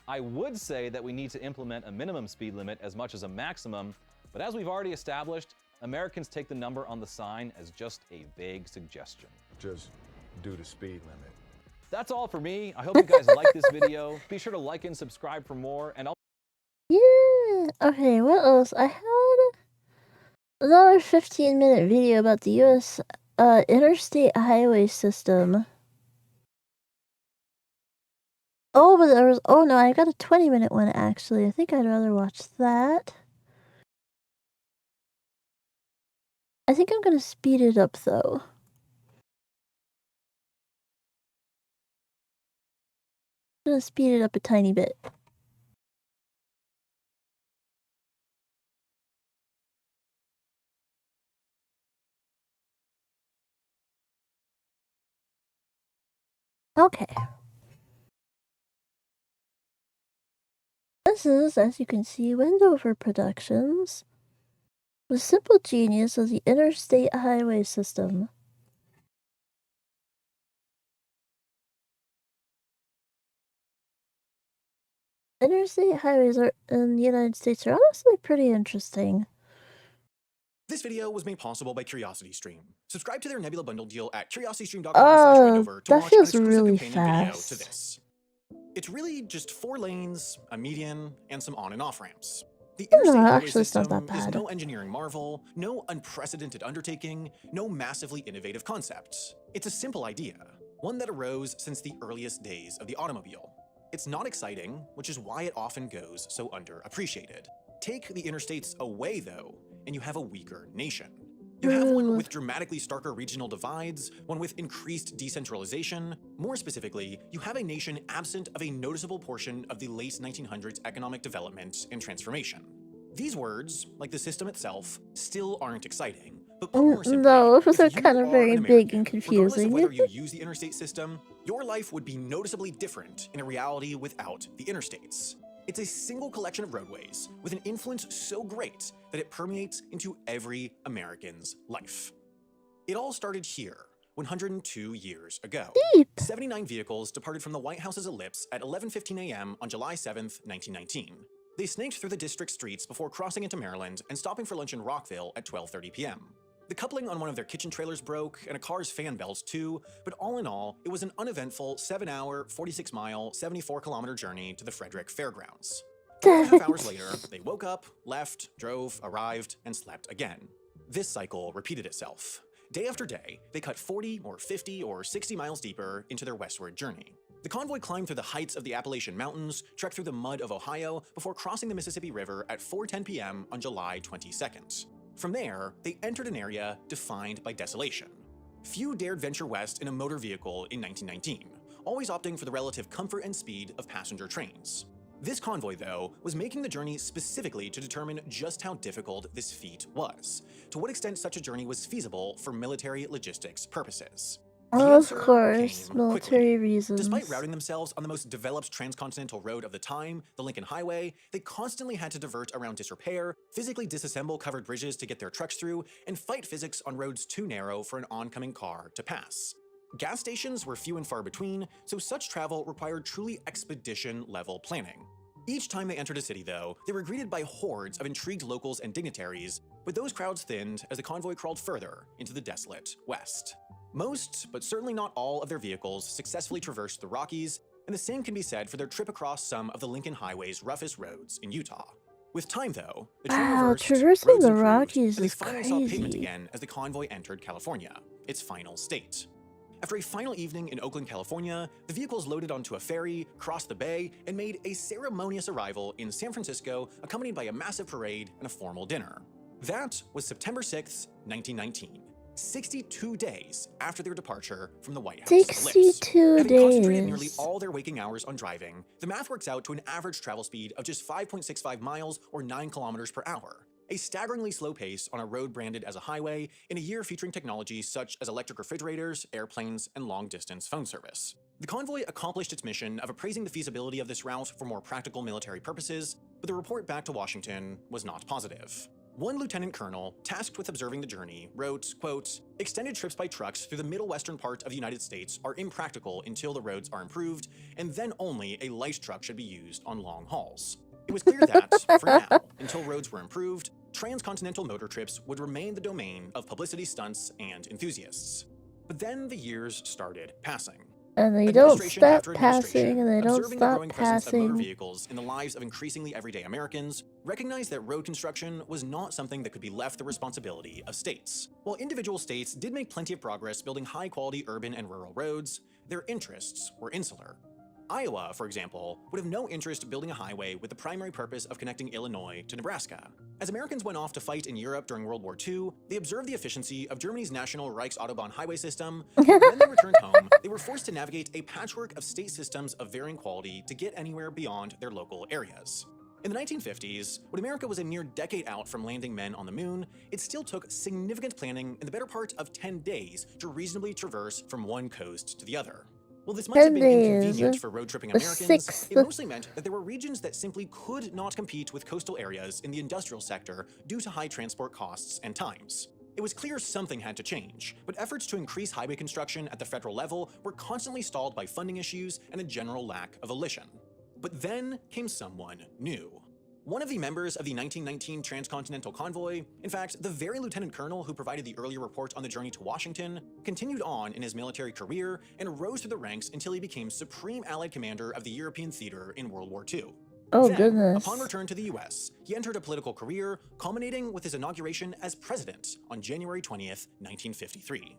S3: I would say that we need to implement a minimum speed limit as much as a maximum, but as we've already established, Americans take the number on the sign as just a vague suggestion.
S6: Just do the speed limit.
S3: That's all for me. I hope you guys like this video. Be sure to like and subscribe for more, and I'll...
S1: Yeah. Okay, what else? I had another 15-minute video about the U.S. Interstate highway system. Oh, but there was... Oh, no, I got a 20-minute one, actually. I think I'd rather watch that. I think I'm gonna speed it up, though. I'm gonna speed it up a tiny bit. Okay. This is, as you can see, Wendover Productions. The simple genius of the interstate highway system. Interstate highways in the United States are honestly pretty interesting.
S7: This video was made possible by CuriosityStream. Subscribe to their Nebula Bundle deal at curiositystream.com/Wendover to
S1: That
S7: watch an
S1: feels
S7: exclusive
S1: really
S7: companion video to
S1: fast.
S7: this. It's really just 4 lanes, a median, and some on and off ramps. The
S1: No,
S7: interstate highway
S1: actually, it's not
S7: system
S1: that
S7: is
S1: bad.
S7: no engineering marvel, no unprecedented undertaking, no massively innovative concept. It's a simple idea, one that arose since the earliest days of the automobile. It's not exciting, which is why it often goes so underappreciated. Take the interstates away, though, and you have a weaker nation. You have one with dramatically starker regional divides, one with increased decentralization. More specifically, you have a nation absent of a noticeable portion of the late 1900s economic development and transformation. These words, like the system itself, still aren't exciting. But put more simply,
S1: No, those are
S7: if you
S1: kind of
S7: are
S1: very
S7: an
S1: big
S7: American,
S1: and
S7: regardless of
S1: confusing.
S7: whether you use the interstate system, your life would be noticeably different in a reality without the interstates. It's a single collection of roadways with an influence so great that it permeates into every American's life. It all started here, 102 years ago.
S1: Deep.
S7: 79 vehicles departed from the White House's ellipse at 11:15 a.m. on July 7th, 1919. They snaked through the district streets before crossing into Maryland and stopping for lunch in Rockville at 12:30 p.m. The coupling on one of their kitchen trailers broke, and a car's fan belts too, but all in all, it was an uneventful 7-hour, 46-mile, 74-kilometer journey to the Frederick Fairgrounds. 4.5 hours later, they woke up, left, drove, arrived, and slept again. This cycle repeated itself. Day after day, they cut 40 or 50 or 60 miles deeper into their westward journey. The convoy climbed through the heights of the Appalachian Mountains, trekked through the mud of Ohio, before crossing the Mississippi River at 4:10 p.m. on July 22nd. From there, they entered an area defined by desolation. Few dared venture west in a motor vehicle in 1919, always opting for the relative comfort and speed of passenger trains. This convoy, though, was making the journey specifically to determine just how difficult this feat was, to what extent such a journey was feasible for military logistics purposes. The
S1: Of
S7: answer
S1: course,
S7: came
S1: military
S7: quickly.
S1: reasons.
S7: Despite routing themselves on the most developed transcontinental road of the time, the Lincoln Highway, they constantly had to divert around disrepair, physically disassemble covered bridges to get their trucks through, and fight physics on roads too narrow for an oncoming car to pass. Gas stations were few and far between, so such travel required truly expedition-level planning. Each time they entered a city, though, they were greeted by hordes of intrigued locals and dignitaries, but those crowds thinned as the convoy crawled further into the desolate West. Most, but certainly not all, of their vehicles successfully traversed the Rockies, and the same can be said for their trip across some of the Lincoln Highway's roughest roads in Utah. With time, though, the train reversed,
S1: traversing
S7: roads
S1: the
S7: improved,
S1: Rockies
S7: and they
S1: is
S7: finally saw pavement
S1: crazy.
S7: again as the convoy entered California, its final state. After a final evening in Oakland, California, the vehicles loaded onto a ferry, crossed the bay, and made a ceremonious arrival in San Francisco, accompanied by a massive parade and a formal dinner. That was September 6th, 1919. 62 days after their departure from the White House.
S1: 62
S7: Having concentrated nearly
S1: days.
S7: all their waking hours on driving, the math works out to an average travel speed of just 5.65 miles or 9 kilometers per hour. A staggeringly slow pace on a road branded as a highway in a year featuring technologies such as electric refrigerators, airplanes, and long-distance phone service. The convoy accomplished its mission of appraising the feasibility of this route for more practical military purposes, but the report back to Washington was not positive. One lieutenant colonel, tasked with observing the journey, wrote, quote, "Extended trips by trucks through the middle western part of the United States are impractical until the roads are improved, and then only a light truck should be used on long hauls." It was clear that, for now, until roads were improved, transcontinental motor trips would remain the domain of publicity stunts and enthusiasts. But then the years started passing.
S1: And they don't
S7: Administration
S1: stop
S7: after administration,
S1: passing, and they don't
S7: observing the
S1: stop
S7: growing presence of motor
S1: passing.
S7: vehicles in the lives of increasingly everyday Americans, recognized that road construction was not something that could be left the responsibility of states. While individual states did make plenty of progress building high-quality urban and rural roads, their interests were insular. Iowa, for example, would have no interest building a highway with the primary purpose of connecting Illinois to Nebraska. As Americans went off to fight in Europe during World War II, they observed the efficiency of Germany's national Reichsautobahn highway system, but when they returned home, they were forced to navigate a patchwork of state systems of varying quality to get anywhere beyond their local areas. In the 1950s, when America was a mere decade out from landing men on the moon, it still took significant planning in the better part of 10 days to reasonably traverse from one coast to the other. While this might have
S1: 10
S7: been
S1: days.
S7: inconvenient for road tripping
S1: The
S7: Americans,
S1: 6th.
S7: it mostly meant that there were regions that simply could not compete with coastal areas in the industrial sector due to high transport costs and times. It was clear something had to change, but efforts to increase highway construction at the federal level were constantly stalled by funding issues and a general lack of volition. But then came someone new. One of the members of the 1919 Transcontinental Convoy, in fact, the very lieutenant colonel who provided the earlier report on the journey to Washington, continued on in his military career and rose through the ranks until he became Supreme Allied Commander of the European Theater in World War II.
S1: Oh,
S7: Then,
S1: goodness.
S7: upon return to the US, he entered a political career, culminating with his inauguration as president on January 20th, 1953.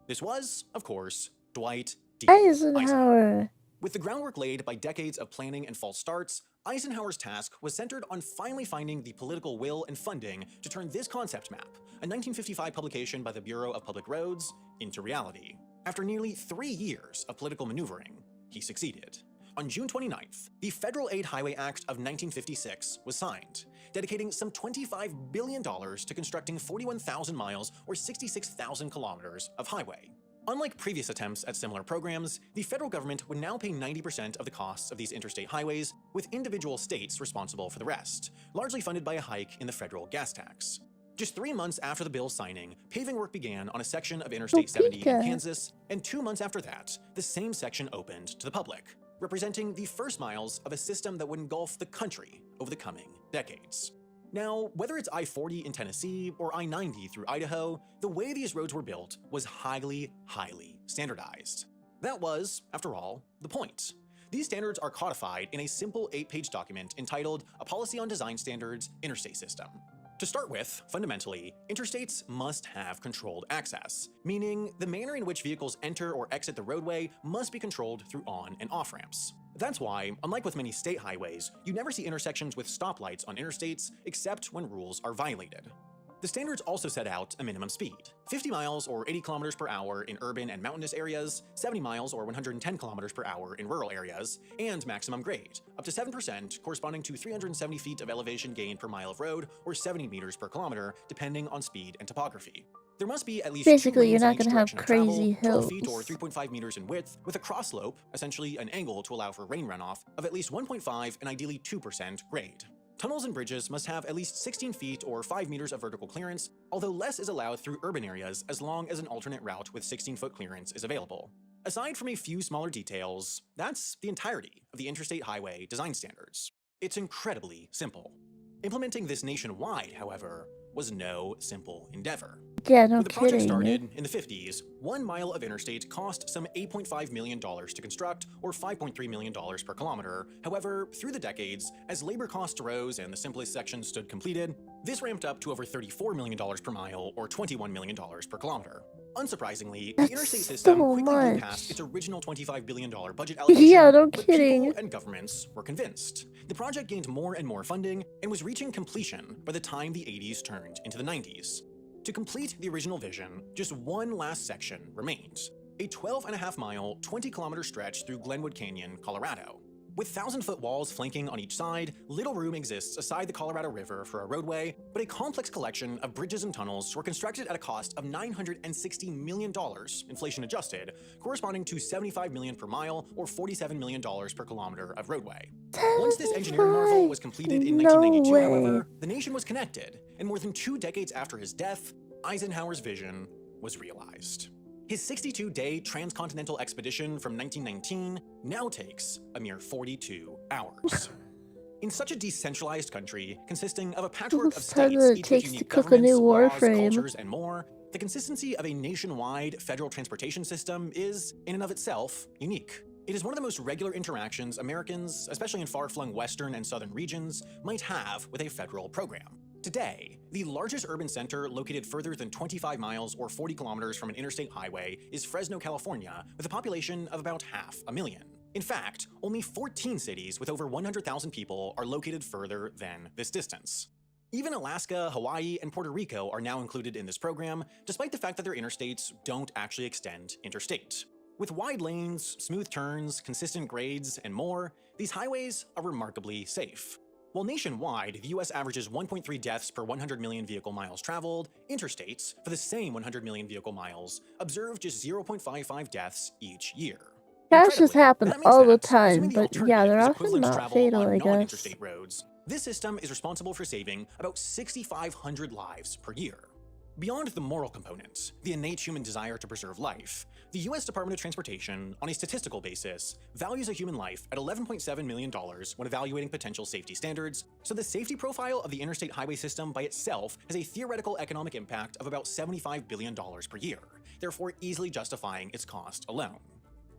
S7: This was, of course, Dwight D.
S1: Eisenhower.
S7: With the groundwork laid by decades of planning and false starts, Eisenhower's task was centered on finally finding the political will and funding to turn this concept map, a 1955 publication by the Bureau of Public Roads, into reality. After nearly 3 years of political maneuvering, he succeeded. On June 29th, the Federal Aid Highway Act of 1956 was signed, dedicating some $25 billion to constructing 41,000 miles or 66,000 kilometers of highway. Unlike previous attempts at similar programs, the federal government would now pay 90% of the costs of these interstate highways, with individual states responsible for the rest, largely funded by a hike in the federal gas tax. Just 3 months after the bill's signing, paving work began on a section of Interstate 70 in Kansas, and 2 months after that, the same section opened to the public, representing the first miles of a system that would engulf the country over the coming decades. Now, whether it's I-40 in Tennessee or I-90 through Idaho, the way these roads were built was highly standardized. That was, after all, the point. These standards are codified in a simple 8-page document entitled A Policy on Design Standards Interstate System. To start with, fundamentally, interstates must have controlled access, meaning the manner in which vehicles enter or exit the roadway must be controlled through on- and off-ramps. That's why, unlike with many state highways, you never see intersections with stoplights on interstates except when rules are violated. The standards also set out a minimum speed, 50 miles or 80 kilometers per hour in urban and mountainous areas, 70 miles or 110 kilometers per hour in rural areas, and maximum grade, up to 7% corresponding to 370 feet of elevation gain per mile of road or 70 meters per kilometer, depending on speed and topography. There must be at least
S1: Basically,
S7: 2
S1: you're
S7: lanes
S1: not
S7: in each
S1: gonna have
S7: direction of travel,
S1: crazy
S7: 12 feet or
S1: hills.
S7: 3.5 meters in width, with a cross slope, essentially an angle to allow for rain runoff, of at least 1.5 and ideally 2% grade. Tunnels and bridges must have at least 16 feet or 5 meters of vertical clearance, although less is allowed through urban areas as long as an alternate route with 16-foot clearance is available. Aside from a few smaller details, that's the entirety of the Interstate Highway Design Standards. It's incredibly simple. Implementing this nationwide, however, was no simple endeavor.
S1: Yeah, no
S7: When the project
S1: kidding.
S7: started in the 50s, 1 mile of interstate cost some $8.5 million to construct, or $5.3 million per kilometer. However, through the decades, as labor costs rose and the simplest sections stood completed, this ramped up to over $34 million per mile, or $21 million per kilometer. Unsurprisingly, the interstate system
S1: so
S7: quickly blew
S1: much.
S7: past its original $25 billion budget allocation,
S1: Yeah, no
S7: but
S1: kidding.
S7: people and governments were convinced. The project gained more and more funding and was reaching completion by the time the 80s turned into the 90s. To complete the original vision, just one last section remained, a 12.5-mile, 20-kilometer stretch through Glenwood Canyon, Colorado. With 1,000-foot walls flanking on each side, little room exists aside the Colorado River for a roadway, but a complex collection of bridges and tunnels were constructed at a cost of $960 million, inflation adjusted, corresponding to $75 million per mile or $47 million per kilometer of roadway. Once this engineering marvel was completed in
S1: No
S7: 1992,
S1: way.
S7: however, the nation was connected, and more than 2 decades after his death, Eisenhower's vision was realized. His 62-day transcontinental expedition from 1919 now takes a mere 42 hours. In such a decentralized country, consisting of a patchwork of
S1: Whose time
S7: states,
S1: does it
S7: each with
S1: take to
S7: unique
S1: cook a
S7: governments,
S1: new
S7: laws,
S1: Warframe?
S7: cultures, and more, the consistency of a nationwide federal transportation system is, in and of itself, unique. It is one of the most regular interactions Americans, especially in far-flung western and southern regions, might have with a federal program. Today, the largest urban center located further than 25 miles or 40 kilometers from an interstate highway is Fresno, California, with a population of about 500,000. In fact, only 14 cities with over 100,000 people are located further than this distance. Even Alaska, Hawaii, and Puerto Rico are now included in this program, despite the fact that their interstates don't actually extend interstate. With wide lanes, smooth turns, consistent grades, and more, these highways are remarkably safe. While nationwide, the US averages 1.3 deaths per 100 million vehicle miles traveled, interstates, for the same 100 million vehicle miles, observe just 0.55 deaths each year.
S1: Crashes
S7: Incredibly,
S1: happen
S7: that means
S1: all the
S7: that,
S1: time,
S7: assuming the
S1: but yeah,
S7: alternative
S1: they're
S7: is
S1: often
S7: equivalent to
S1: not
S7: travel
S1: fatal,
S7: on
S1: I guess.
S7: non-interstate roads, this system is responsible for saving about 6,500 lives per year. Beyond the moral component, the innate human desire to preserve life, the US Department of Transportation, on a statistical basis, values a human life at $11.7 million when evaluating potential safety standards, so the safety profile of the interstate highway system by itself has a theoretical economic impact of about $75 billion per year, therefore easily justifying its cost alone.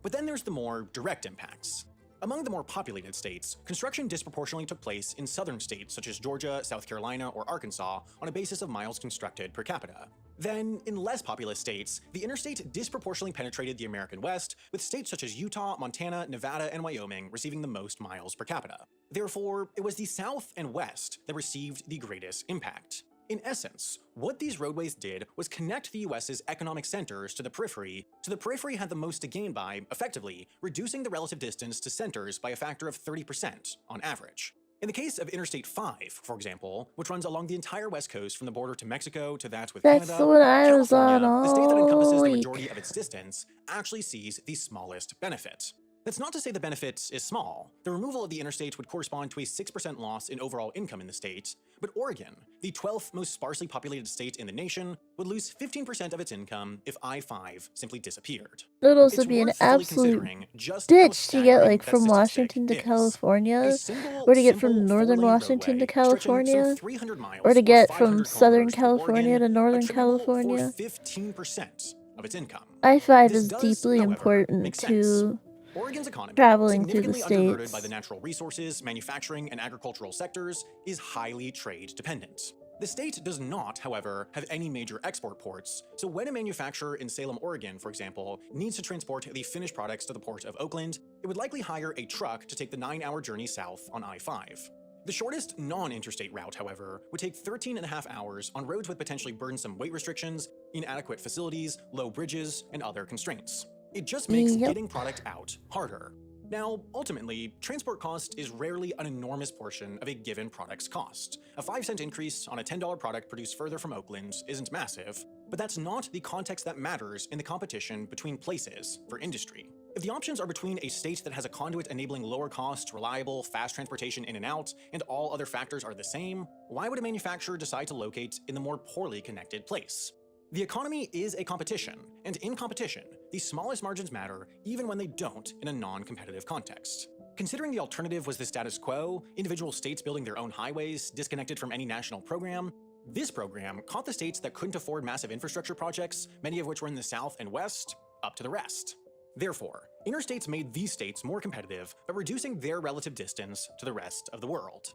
S7: But then there's the more direct impacts. Among the more populated states, construction disproportionately took place in southern states such as Georgia, South Carolina, or Arkansas on a basis of miles constructed per capita. Then, in less populous states, the interstate disproportionately penetrated the American West, with states such as Utah, Montana, Nevada, and Wyoming receiving the most miles per capita. Therefore, it was the South and West that received the greatest impact. In essence, what these roadways did was connect the US's economic centers to the periphery, so the periphery had the most to gain by, effectively, reducing the relative distance to centers by a factor of 30% on average. In the case of Interstate 5, for example, which runs along the entire west coast from the border to Mexico to that with
S1: That's
S7: Canada,
S1: the one I was on
S7: California, the state that encompasses
S1: all
S7: the
S1: week.
S7: majority of its distance, actually sees the smallest benefit. That's not to say the benefit is small. The removal of the interstate would correspond to a 6% loss in overall income in the state, but Oregon, the 12th most sparsely populated state in the nation, would lose 15% of its income if I-5 simply disappeared.
S1: It'd also
S7: It's
S1: be an
S7: worth fully
S1: absolute
S7: considering just how
S1: ditch to get
S7: staggering
S1: like
S7: that
S1: from
S7: statistic
S1: Washington to
S7: is. A
S1: California,
S7: single,
S1: or to get
S7: simple
S1: from northern
S7: four-lane
S1: Washington to
S7: roadway stretching some
S1: California,
S7: 300 miles
S1: or to get from
S7: 500
S1: Southern
S7: kilometers through
S1: California
S7: Oregon,
S1: to Northern
S7: attributable for
S1: California.
S7: 15% of its income.
S1: I-5
S7: This
S1: is
S7: does,
S1: deeply
S7: however,
S1: important
S7: make sense.
S1: to
S7: Oregon's economy,
S1: traveling through the
S7: significantly undergirded by the
S1: states.
S7: natural resources, manufacturing, and agricultural sectors, is highly trade dependent. The state does not, however, have any major export ports, so when a manufacturer in Salem, Oregon, for example, needs to transport the finished products to the port of Oakland, it would likely hire a truck to take the 9-hour journey south on I-5. The shortest non-interstate route, however, would take 13.5 hours on roads with potentially burdensome weight restrictions, inadequate facilities, low bridges, and other constraints. It just makes getting product out harder. Now, ultimately, transport cost is rarely an enormous portion of a given product's cost. A 5-cent increase on a $10 product produced further from Oakland isn't massive, but that's not the context that matters in the competition between places for industry. If the options are between a state that has a conduit enabling lower cost, reliable, fast transportation in and out, and all other factors are the same, why would a manufacturer decide to locate in the more poorly connected place? The economy is a competition, and in competition, the smallest margins matter even when they don't in a non-competitive context. Considering the alternative was the status quo, individual states building their own highways, disconnected from any national program, this program caught the states that couldn't afford massive infrastructure projects, many of which were in the South and West, up to the rest. Therefore, interstates made these states more competitive by reducing their relative distance to the rest of the world.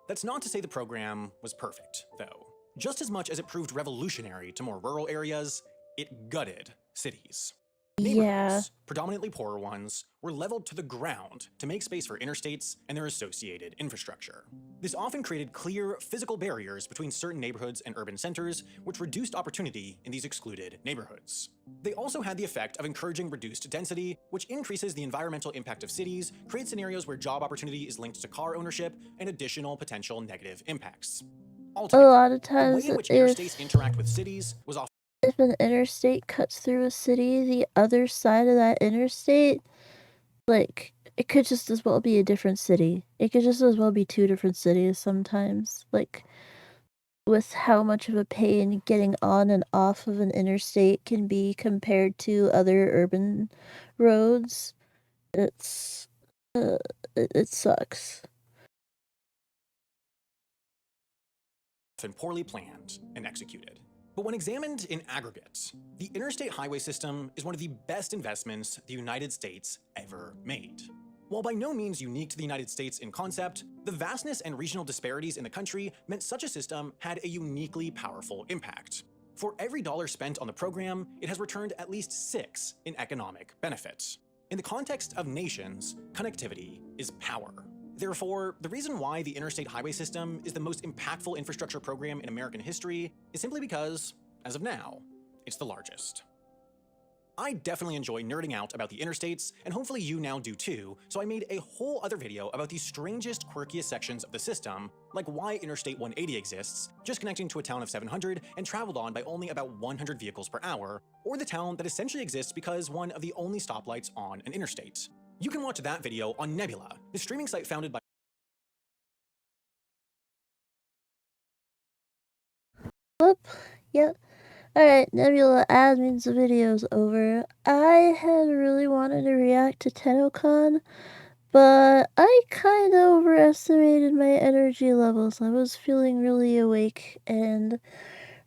S7: That's not to say the program was perfect, though. Just as much as it proved revolutionary to more rural areas, it gutted cities. Neighborhoods, predominantly poorer ones, were leveled to the ground to make space for interstates and their associated infrastructure. This often created clear physical barriers between certain neighborhoods and urban centers, which reduced opportunity in these excluded neighborhoods. They also had the effect of encouraging reduced density, which increases the environmental impact of cities, creates scenarios where job opportunity is linked to car ownership, and additional potential negative impacts.
S1: A lot of times,
S7: the way in which interstates interact with cities was often
S1: if an interstate cuts through a city, the other side of that interstate, like, it could just as well be a different city. It could just as well be two different cities sometimes. Like, with how much of a pain getting on and off of an interstate can be compared to other urban roads, it's, it sucks.
S7: poorly planned and executed. But when examined in aggregate, the interstate highway system is one of the best investments the United States ever made. While by no means unique to the United States in concept, the vastness and regional disparities in the country meant such a system had a uniquely powerful impact. For every dollar spent on the program, it has returned at least 6 in economic benefits. In the context of nations, connectivity is power. Therefore, the reason why the interstate highway system is the most impactful infrastructure program in American history is simply because, as of now, it's the largest. I definitely enjoy nerding out about the interstates, and hopefully you now do too, so I made a whole other video about the strangest, quirkiest sections of the system, like why Interstate 180 exists, just connecting to a town of 700 and traveled on by only about 100 vehicles per hour, or the town that essentially exists because one of the only stoplights on an interstate. You can watch that video on Nebula, the streaming site founded by
S1: Whoop. Yep. Alright, Nebula admin's video's over. I had really wanted to react to TennoCon, but I kind of overestimated my energy levels. I was feeling really awake and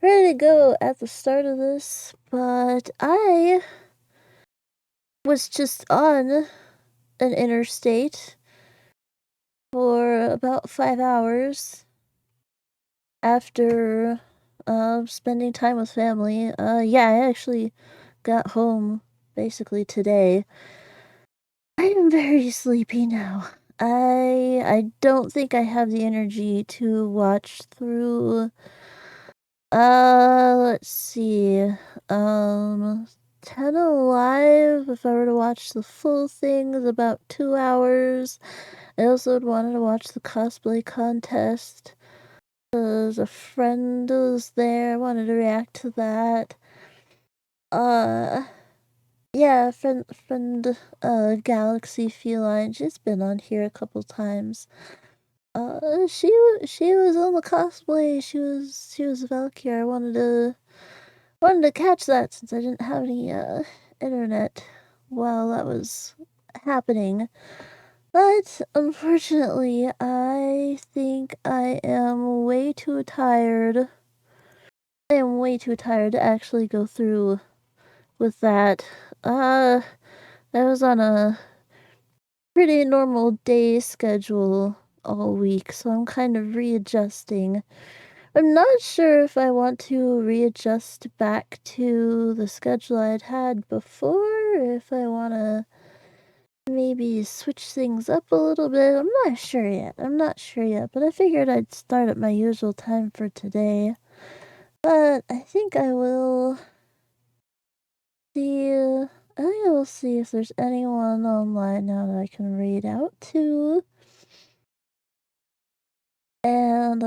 S1: ready to go at the start of this, but I was just on an interstate for about 5 hours after spending time with family. Yeah, I actually got home basically today. I am very sleepy now. I don't think I have the energy to watch through let's see. 10 Alive, if I were to watch the full thing, is about 2 hours. I also would wanted to watch the cosplay contest. Cause a friend was there, I wanted to react to that. Yeah, friend, Galaxy Feline, she's been on here a couple times. She was on the cosplay, she was Valkyrie. I wanted to catch that since I didn't have any, internet while that was happening. But, unfortunately, I think I am way too tired. I am way too tired to actually go through with that. I was on a pretty normal day schedule all week, so I'm kind of readjusting. I'm not sure if I want to readjust back to the schedule I'd had before, or if I want to maybe switch things up a little bit. I'm not sure yet. But I figured I'd start at my usual time for today. But I think I will see. I think I will see if there's anyone online now that I can read out to. And,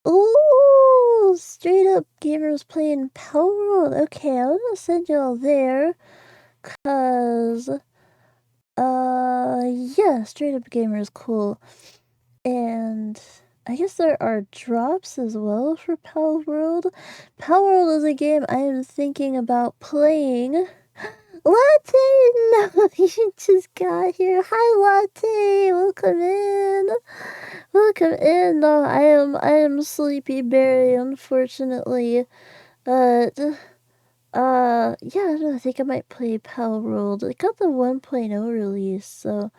S1: ooh, straight up gamers playing Power World. Okay, I'm gonna send y'all there. Cause, yeah, straight up gamer is cool. And I guess there are drops as well for Power World. Power World is a game I am thinking about playing. Latte! No, you just got here. Hi, Latte! Welcome in. Welcome in. No, I am Sleepy Berry, unfortunately. But, yeah, no, I think I might play Power World. It got the 1.0 release, so,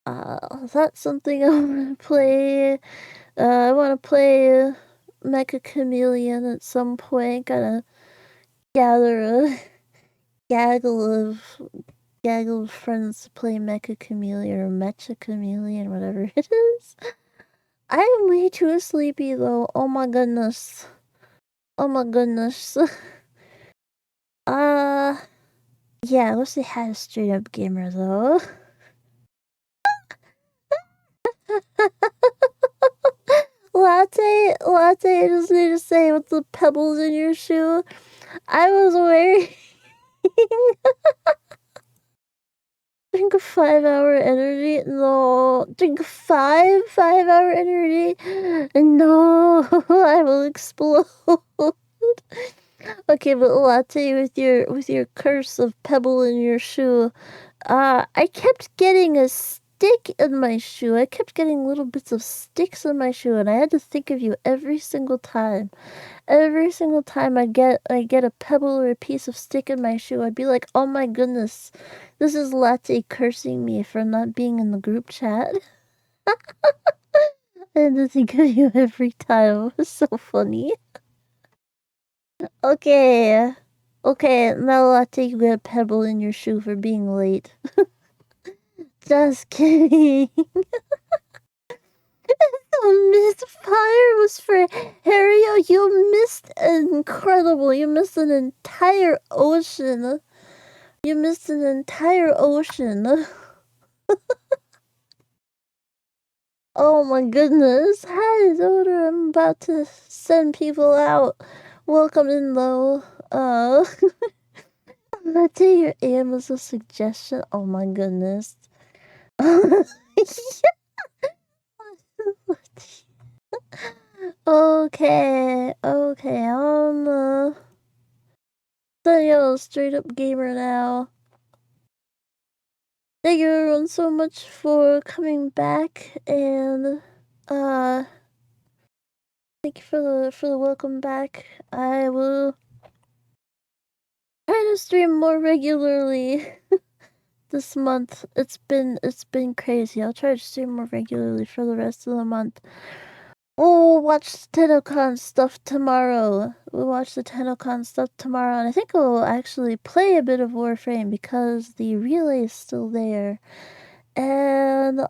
S1: that's something I wanna play. I wanna play Mecha Chameleon at some point. Gotta gather a gaggle of friends to play Mecha Chameleon or Mecha Chameleon, whatever it is. I am way too sleepy though. Oh my goodness. Oh my goodness. Yeah, let's say hi to Straight Up Gamer though. Latte, I just need to say, with the pebbles in your shoe, I was wearing drink a 5-hour energy. No, drink 5-hour energy. No, I will explode. Okay, but Latte, with your curse of pebble in your shoe, I kept getting a stick in my shoe. I kept getting little bits of sticks in my shoe, and I had to think of you every single time. Every single time I get a pebble or a piece of stick in my shoe, I'd be like, oh my goodness, this is Latte cursing me for not being in the group chat. I had to think of you every time. It was so funny. Okay. Okay, now Latte, you get a pebble in your shoe for being late. Just kidding. The misfire was for Hario. You missed a incredible. You missed an entire ocean. You missed an entire ocean. Oh my goodness. Hi, Zoder. I'm about to send people out. Welcome in, though. Let's say your aim was a suggestion. Oh my goodness. Okay, so straight up gamer now. Thank you everyone so much for coming back, and thank you for the welcome back. I will try to stream more regularly this month. It's been crazy. I'll try to stream more regularly for the rest of the month. We'll watch the TennoCon stuff tomorrow. And I think we'll actually play a bit of Warframe because the relay is still there. And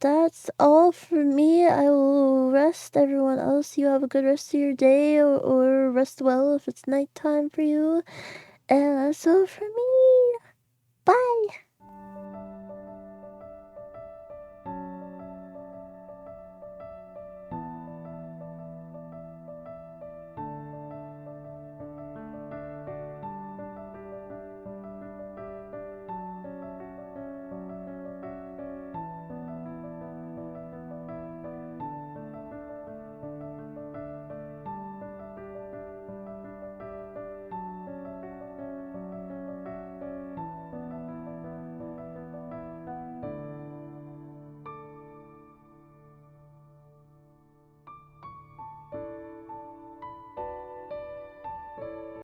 S1: that's all for me. I will rest. Everyone else, you have a good rest of your day, or rest well if it's nighttime for you. And that's all for me. Bye.